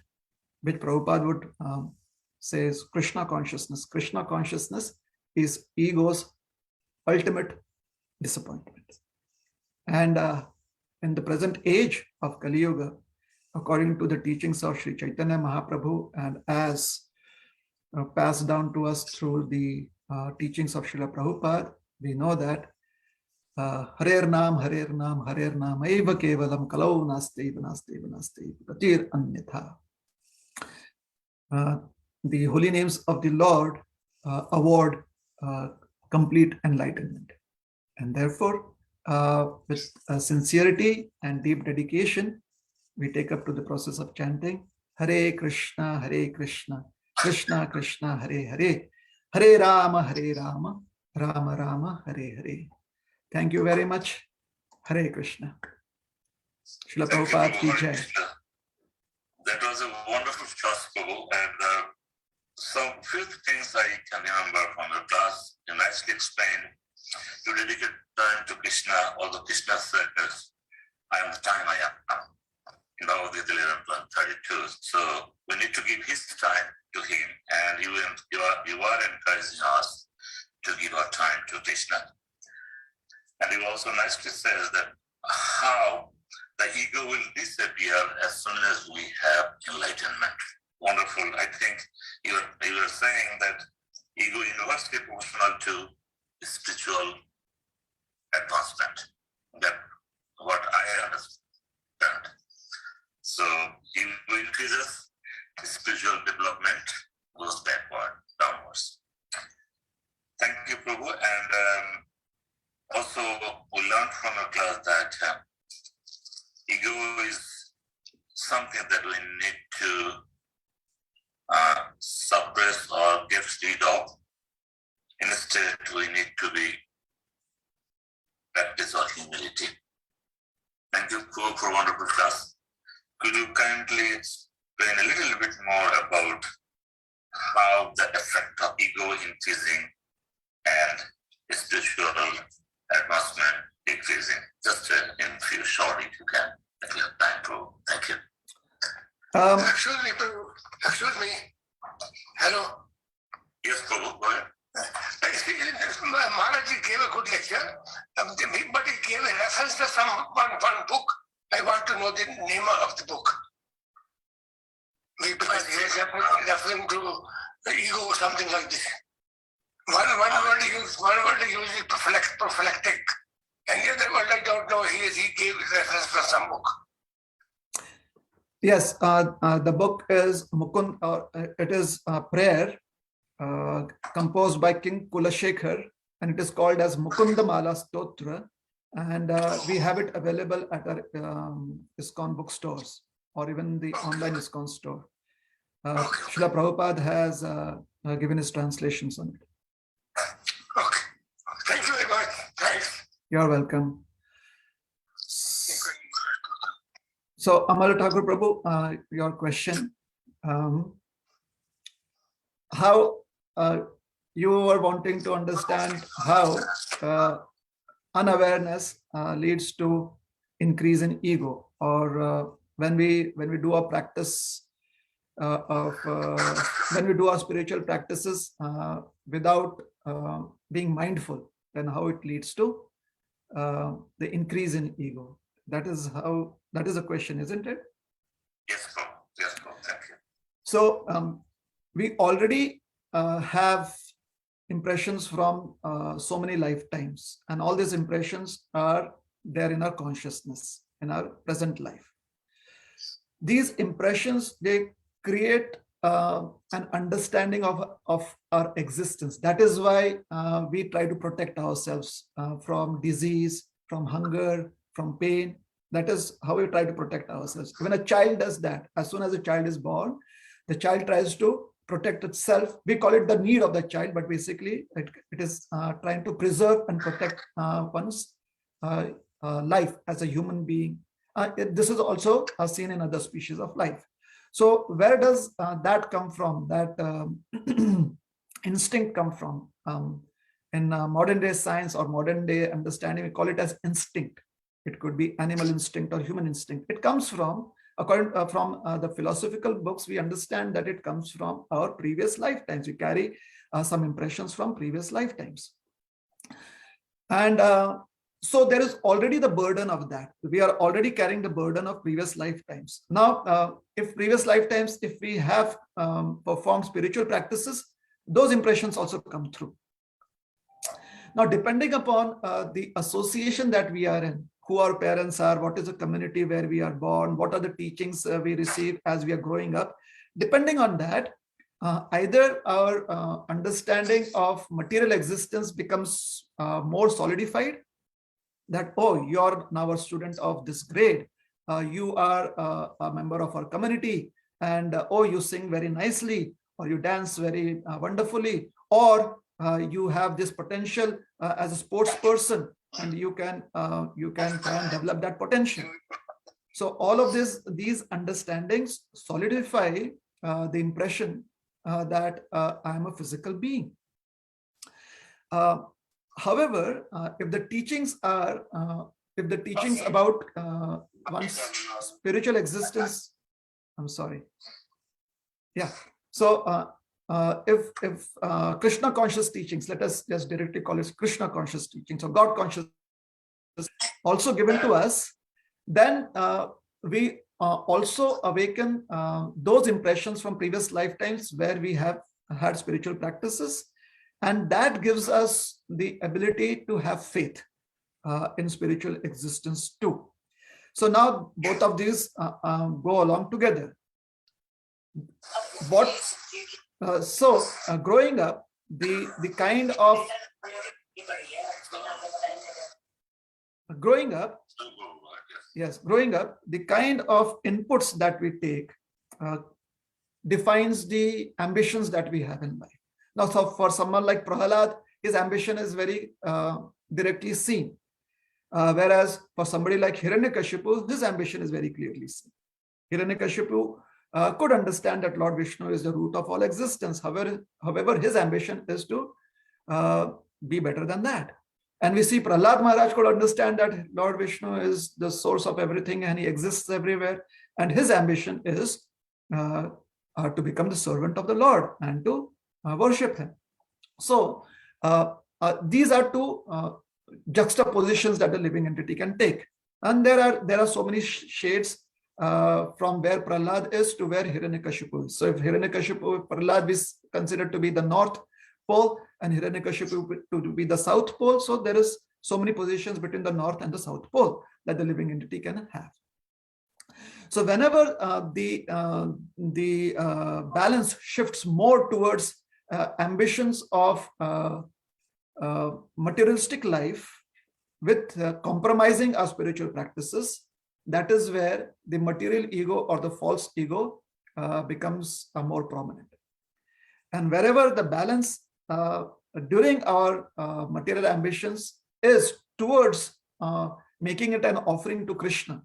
which Prabhupada would say is Krishna consciousness. Krishna consciousness is ego's ultimate disappointment. And in the present age of Kali Yuga, according to the teachings of Sri Chaitanya Mahaprabhu, and as passed down to us through the teachings of Srila Prabhupada, we know that Harer Nam, Eva Kevalam, Kalau Nasteva, Pratir Anyatha. The holy names of the Lord award complete enlightenment. And therefore, with sincerity and deep dedication, we take up to the process of chanting Hare Krishna, Krishna Krishna, Hare Rama, Rama Rama, Hare Hare. Thank you very much. Hare Krishna. Srila Prabhupada ki jai. That was a wonderful class, Prabhu, and some few things I can remember from the class. You nicely explained. You dedicate time to Krishna, or the Krishna circles. I am the time I am. Now the 11:32. So we need to give his time to him, and you are encouraging us to give our time to Krishna. And he also nicely says that how the ego will disappear as soon as we have enlightenment. increases, spiritual development goes backward, downwards. Thank you, Prabhu. And also, we learned from your class that ego is something that we need to suppress or get rid of. Instead, we need to be practice our humility. Thank you for wonderful class. Could you kindly explain a little bit more about how the effect of ego increasing and spiritual advancement decreasing? Just in few short, if you can, if you have time to. Thank you. Excuse me. Hello. Yes, Prabhu, go ahead. Maharaj gave a good lecture, but he gave a reference to one book. I want to know the name of the book. Because he is referring to the ego or something like this. One word he used is prophylactic. And the other word I don't know, he gave reference for some book. Yes, the book is Mukund, it is a prayer composed by King Kulashekhar, and it is called as Mukundamala Stotra, and we have it available at our ISKCON bookstores or even the online ISKCON store. Srila Prabhupada has given his translations on it. Okay. Thank you very much. Thanks. You're welcome. So, Amar Thakur Prabhu, your question, how you were wanting to understand how unawareness leads to increase in ego, or when we do our practice when we do our spiritual practices without being mindful, then how it leads to the increase in ego. That is a question, isn't it? Yes, Prabhu. Yes, Prabhu. Thank you. So we already have impressions from so many lifetimes, and all these impressions are there in our consciousness, in our present life. These impressions, they create an understanding of our existence. That is why we try to protect ourselves from disease, from hunger, from pain. That is how we try to protect ourselves. When a child does that, as soon as a child is born, the child tries to protect itself. We call it the need of the child, but basically it is trying to preserve and protect one's life as a human being. This is also seen in other species of life. So where does that come from? That instinct come from? In modern day science or modern day understanding, we call it as instinct. It could be animal instinct or human instinct. It comes from, according from the philosophical books, we understand that it comes from our previous lifetimes. We carry some impressions from previous lifetimes. And so there is already the burden of that. We are already carrying the burden of previous lifetimes. Now, if previous lifetimes, if we have performed spiritual practices, those impressions also come through. Now, depending upon the association that we are in, who our parents are, what is the community where we are born, what are the teachings we receive as we are growing up, depending on that, either our understanding of material existence becomes more solidified, that, oh, you're now a student of this grade, you are a member of our community, and oh, you sing very nicely, or you dance very wonderfully, or you have this potential as a sports person, and you can try and develop that potential. So all of these understandings solidify the impression that I am a physical being. However, if the teachings about one's spiritual existence, I'm sorry. Yeah. So if Krishna conscious teachings, let us just directly call it Krishna conscious teachings or God conscious also given to us, then we also awaken those impressions from previous lifetimes where we have had spiritual practices, and that gives us the ability to have faith in spiritual existence too. So now both of these go along together. growing up, the kind of growing up, growing up, the kind of inputs that we take defines the ambitions that we have in life. Now, so for someone like Prahalad, his ambition is very directly seen. Whereas for somebody like Hiranyakashipu, his ambition is very clearly seen. Hiranyakashipu could understand that Lord Vishnu is the root of all existence. However, his ambition is to be better than that. And we see Prahlad Maharaj could understand that Lord Vishnu is the source of everything and he exists everywhere. And his ambition is to become the servant of the Lord and to worship him. So these are two juxtapositions that the living entity can take. And there are so many shades from where Prahlad is to where Hiranyakashipu is. So if Hiranyakashipu, Prahlad is considered to be the North Pole and Hiranyakashipu to be the South Pole. So there is so many positions between the North and the South Pole that the living entity can have. So whenever the balance shifts more towards ambitions of materialistic life with compromising our spiritual practices, that is where the material ego or the false ego becomes more prominent. And wherever the balance during our material ambitions is towards making it an offering to Krishna,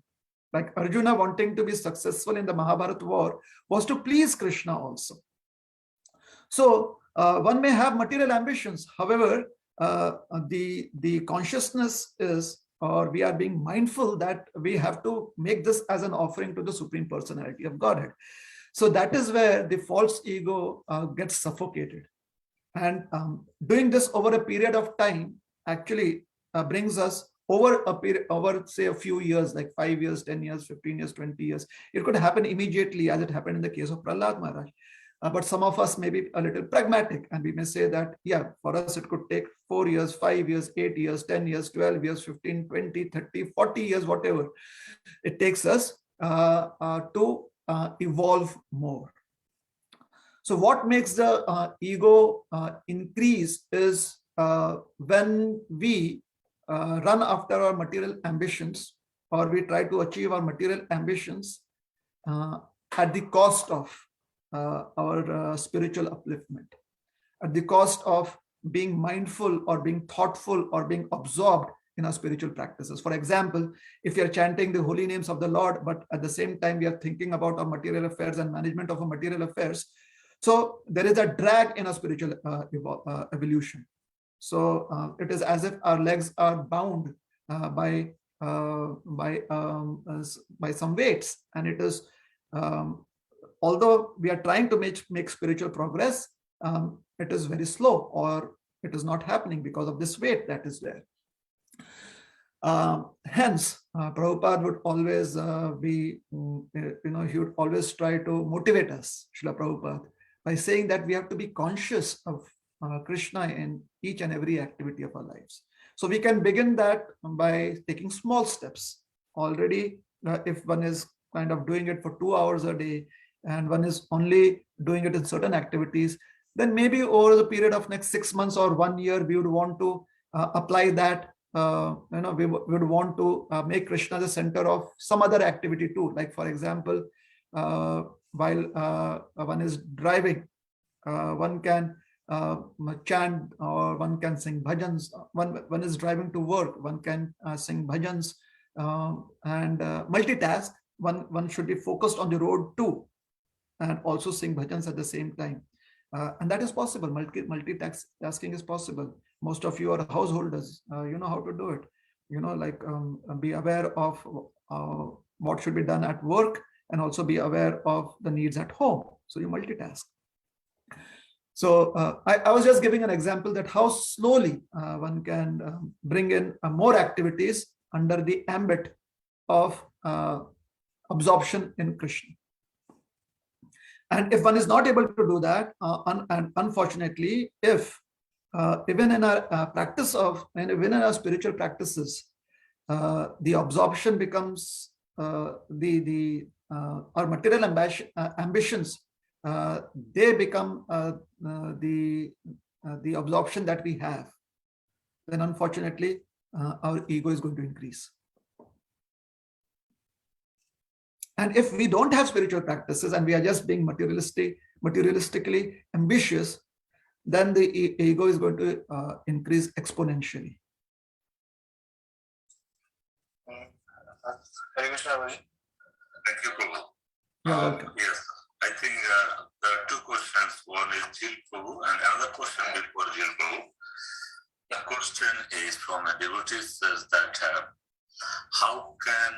like Arjuna wanting to be successful in the Mahabharata war was to please Krishna also. So one may have material ambitions. However, the consciousness is, or we are being mindful that we have to make this as an offering to the Supreme Personality of Godhead. So that is where the false ego gets suffocated. And doing this over a period of time actually brings us over a period, over say a few years, like 5 years, 10 years, 15 years, 20 years. It could happen immediately, as it happened in the case of Prahlad Maharaj. But some of us may be a little pragmatic and we may say that, yeah, for us it could take 4 years, 5 years, 8 years, 10 years, 12 years, 15, 20, 30, 40 years, whatever it takes us to evolve more. So what makes the ego increase is when we run after our material ambitions, or we try to achieve our material ambitions at the cost of our spiritual upliftment, at the cost of being mindful or being thoughtful or being absorbed in our spiritual practices. For example, if we are chanting the holy names of the Lord, but at the same time we are thinking about our material affairs and management of our material affairs, so there is a drag in our spiritual evolution. So it is as if our legs are bound by some weights, and it is although we are trying to make spiritual progress, it is very slow, or it is not happening because of this weight that is there. Hence, Prabhupada would always he would always try to motivate us, Srila Prabhupada, by saying that we have to be conscious of Krishna in each and every activity of our lives. So we can begin that by taking small steps. Already, if one is kind of doing it for 2 hours a day, and one is only doing it in certain activities, then maybe over the period of next 6 months or 1 year, we would want to apply that. We would want to make Krishna the center of some other activity too. Like for example, while one is driving, one can chant, or one can sing bhajans. One is driving to work, one can sing bhajans and multitask. One should be focused on the road too, and also sing bhajans at the same time. And that is possible. Multitasking is possible. Most of you are householders. You know how to do it. Like be aware of what should be done at work, and also be aware of the needs at home. So you multitask. So I was just giving an example that how slowly one can bring in more activities under the ambit of absorption in Krishna. And if one is not able to do that, and unfortunately, if even in our practice of, and even in our spiritual practices, the absorption becomes our material ambitions they become the absorption that we have, then unfortunately our ego is going to increase. And if we don't have spiritual practices and we are just being materialistically ambitious, then the ego is going to increase exponentially. Hare Krishna, Prabhuji. Thank you, Prabhu. You're welcome. Yes, I think there are two questions. One is Jill Prabhu and another question before Jill Prabhu. The question is from a devotee, says that how can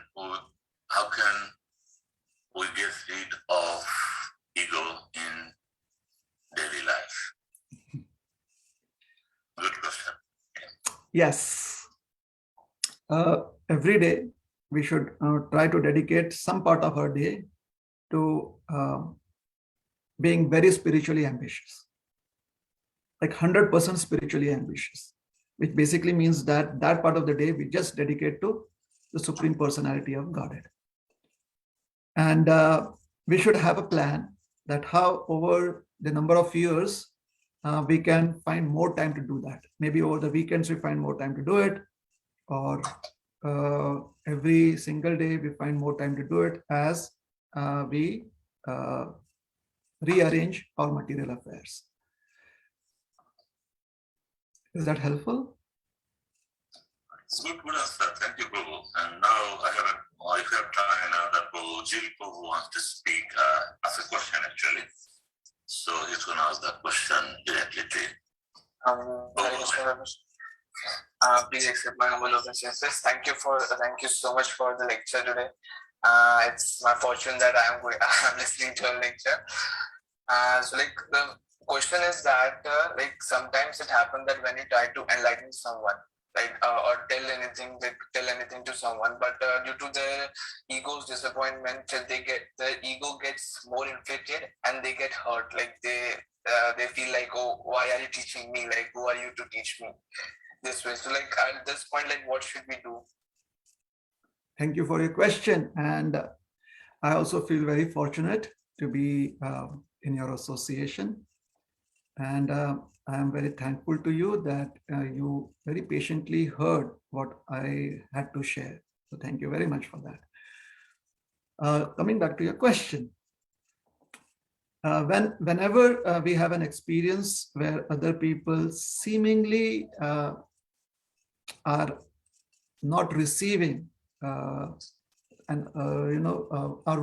we get rid of ego in daily life? Good question. Yes. Every day we should try to dedicate some part of our day to being very spiritually ambitious, like 100% spiritually ambitious, which basically means that that part of the day we just dedicate to the Supreme Personality of Godhead. And we should have a plan that how over the number of years we can find more time to do that. Maybe over the weekends we find more time to do it, or every single day we find more time to do it as we rearrange our material affairs. Is that helpful? It's good answer. Thank you, Prabhu. And now if you have time now that Prabhu, Jill Prabhu wants to speak, ask a question actually. So he's going to ask that question directly to you. Hare Krishna, Prabhuji. Please accept my humble obeisances. Thank you so much for the lecture today. It's my fortune that I'm listening to a lecture. So like the question is that like sometimes it happens that when you try to enlighten someone, like or tell anything to someone, but due to their ego's disappointment, their ego gets more inflated and they get hurt. Like they feel like, oh, why are you teaching me? Like, who are you to teach me this way? So like at this point, like what should we do? Thank you for your question. And I also feel very fortunate to be in your association. And I am very thankful to you that you very patiently heard what I had to share. So thank you very much for that. Coming back to your question. Whenever we have an experience where other people seemingly are not receiving our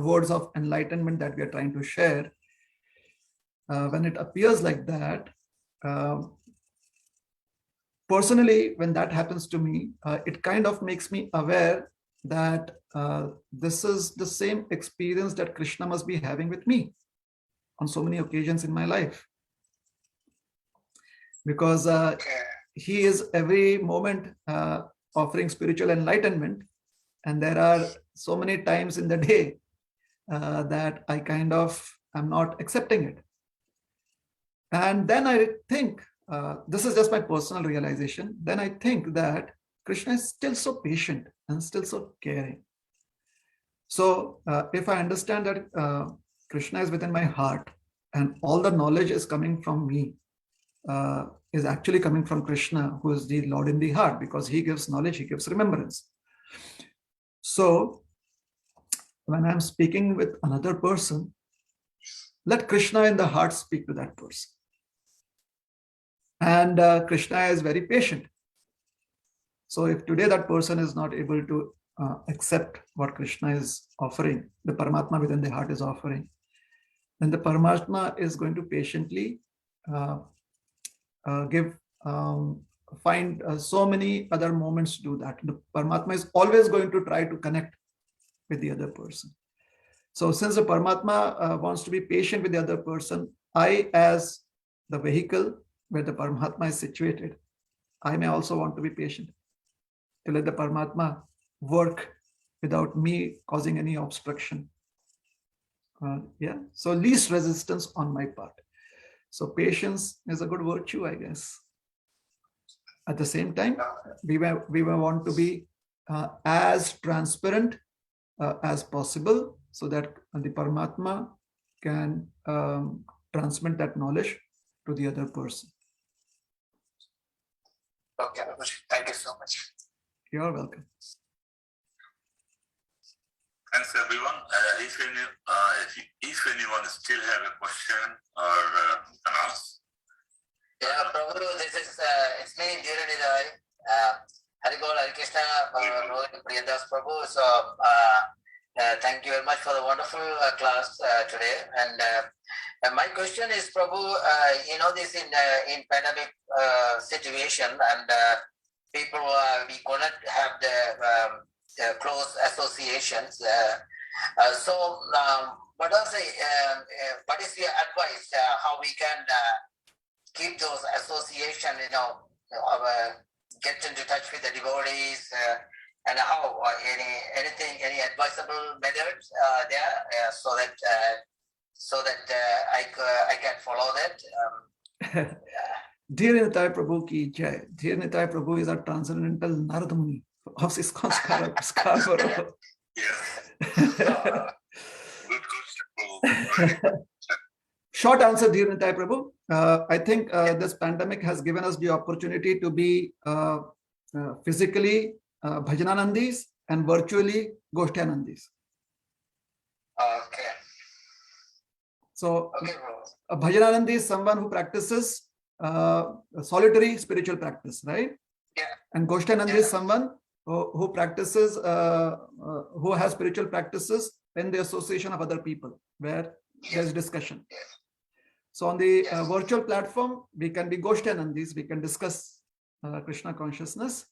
words of enlightenment that we are trying to share, when it appears like that, personally, when that happens to me, it kind of makes me aware that this is the same experience that Krishna must be having with me on so many occasions in my life. Because he is every moment offering spiritual enlightenment, and there are so many times in the day that I kind of am not accepting it. And then I think, this is just my personal realization, then I think that Krishna is still so patient and still so caring. So if I understand that Krishna is within my heart and all the knowledge is coming from me, is actually coming from Krishna, who is the Lord in the heart, because he gives knowledge, he gives remembrance. So when I'm speaking with another person, let Krishna in the heart speak to that person. And Krishna is very patient. So if today that person is not able to accept what Krishna is offering, the Paramatma within the heart is offering, then the Paramatma is going to patiently find so many other moments to do that. The Paramatma is always going to try to connect with the other person. So since the Paramatma wants to be patient with the other person, I, as the vehicle where the Paramatma is situated, I may also want to be patient to let the Paramatma work without me causing any obstruction. So least resistance on my part. So patience is a good virtue, I guess. At the same time, we will want to be as transparent as possible, so that the Paramatma can transmit that knowledge to the other person. Okay, Prabhuji. Thank you so much. You're welcome. Thanks, everyone. If anyone still have a question or can ask. Yeah, Prabhu, this is it's me, Dhiranidhai. Haribol, Harikrishna, Rohit Priyadas Prabhu. So thank you very much for the wonderful class today. And my question is, Prabhu, this in pandemic situation, and people we cannot have the close associations. What is your advice? How we can keep those association? Get into touch with the devotees, and how any advisable methods there, so that I can follow that. Dear Nitai Prabhu ki jai. Dear Nitai Prabhu is a transcendental Narada Muni of ISKCON Scarborough. Yes. Good question. Short answer, dear Nitai Prabhu. I think this pandemic has given us the opportunity to be physically Bhajananandis and virtually Goshtyanandis. Okay. So Okay, Prabhu. a Bhajananandi is someone who practices solitary spiritual practice, right? Yeah. And Goshtyanandi is someone who practices, who has spiritual practices in the association of other people, where there's discussion. Yes. So on the Yes. virtual platform, we can be Goshtyanandis, we can discuss Krishna consciousness.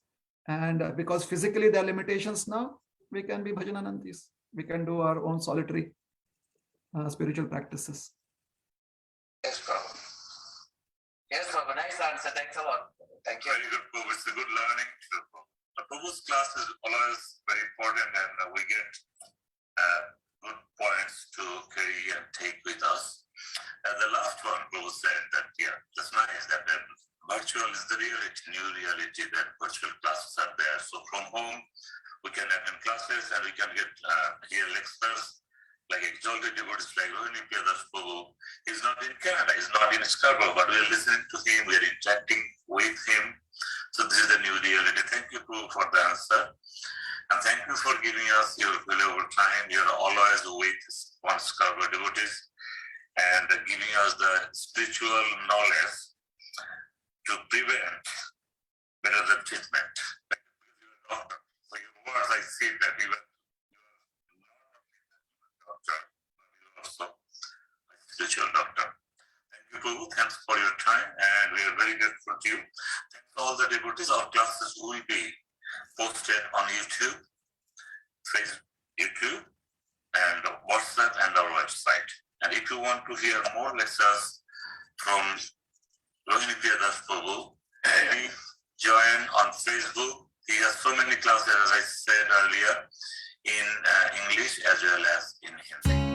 And because physically there are limitations now, we can be Bhajananandis. We can do our own solitary spiritual practices. Yes, Prabhu. Yes, Prabhu. Nice answer. Thanks a lot. Thank you. Very good, Prabhu. It's a good learning. The Prabhu's class is always very important, and we get good points to carry and take with us. And the last one, Prabhu said that, yeah, that's nice that virtual is the reality, new reality, that virtual classes are there. So from home, we can attend classes and we can get hear lectures like exalted devotees like Rohini Priyadas Prabhu. He's not in Canada, he's not in Scarborough, but we're listening to him, we're interacting with him. So this is the new reality. Thank you, Prabhu, for the answer. And thank you for giving us your valuable time. You're always with one Scarborough devotees and giving us the spiritual knowledge to prevent better than treatment. Doctor. So your words, I see that you are doctor, you are also a spiritual doctor. Thank you, Prabhu. Thanks for your time, and we are very grateful to you. Thanks to all the devotees. Our classes will be posted on YouTube, Facebook, and WhatsApp, and our website. And if you want to hear more lectures from Rohini Priyadas Prabhu, please join on Facebook. He has so many classes, as I said earlier, in English as well as in Hindi.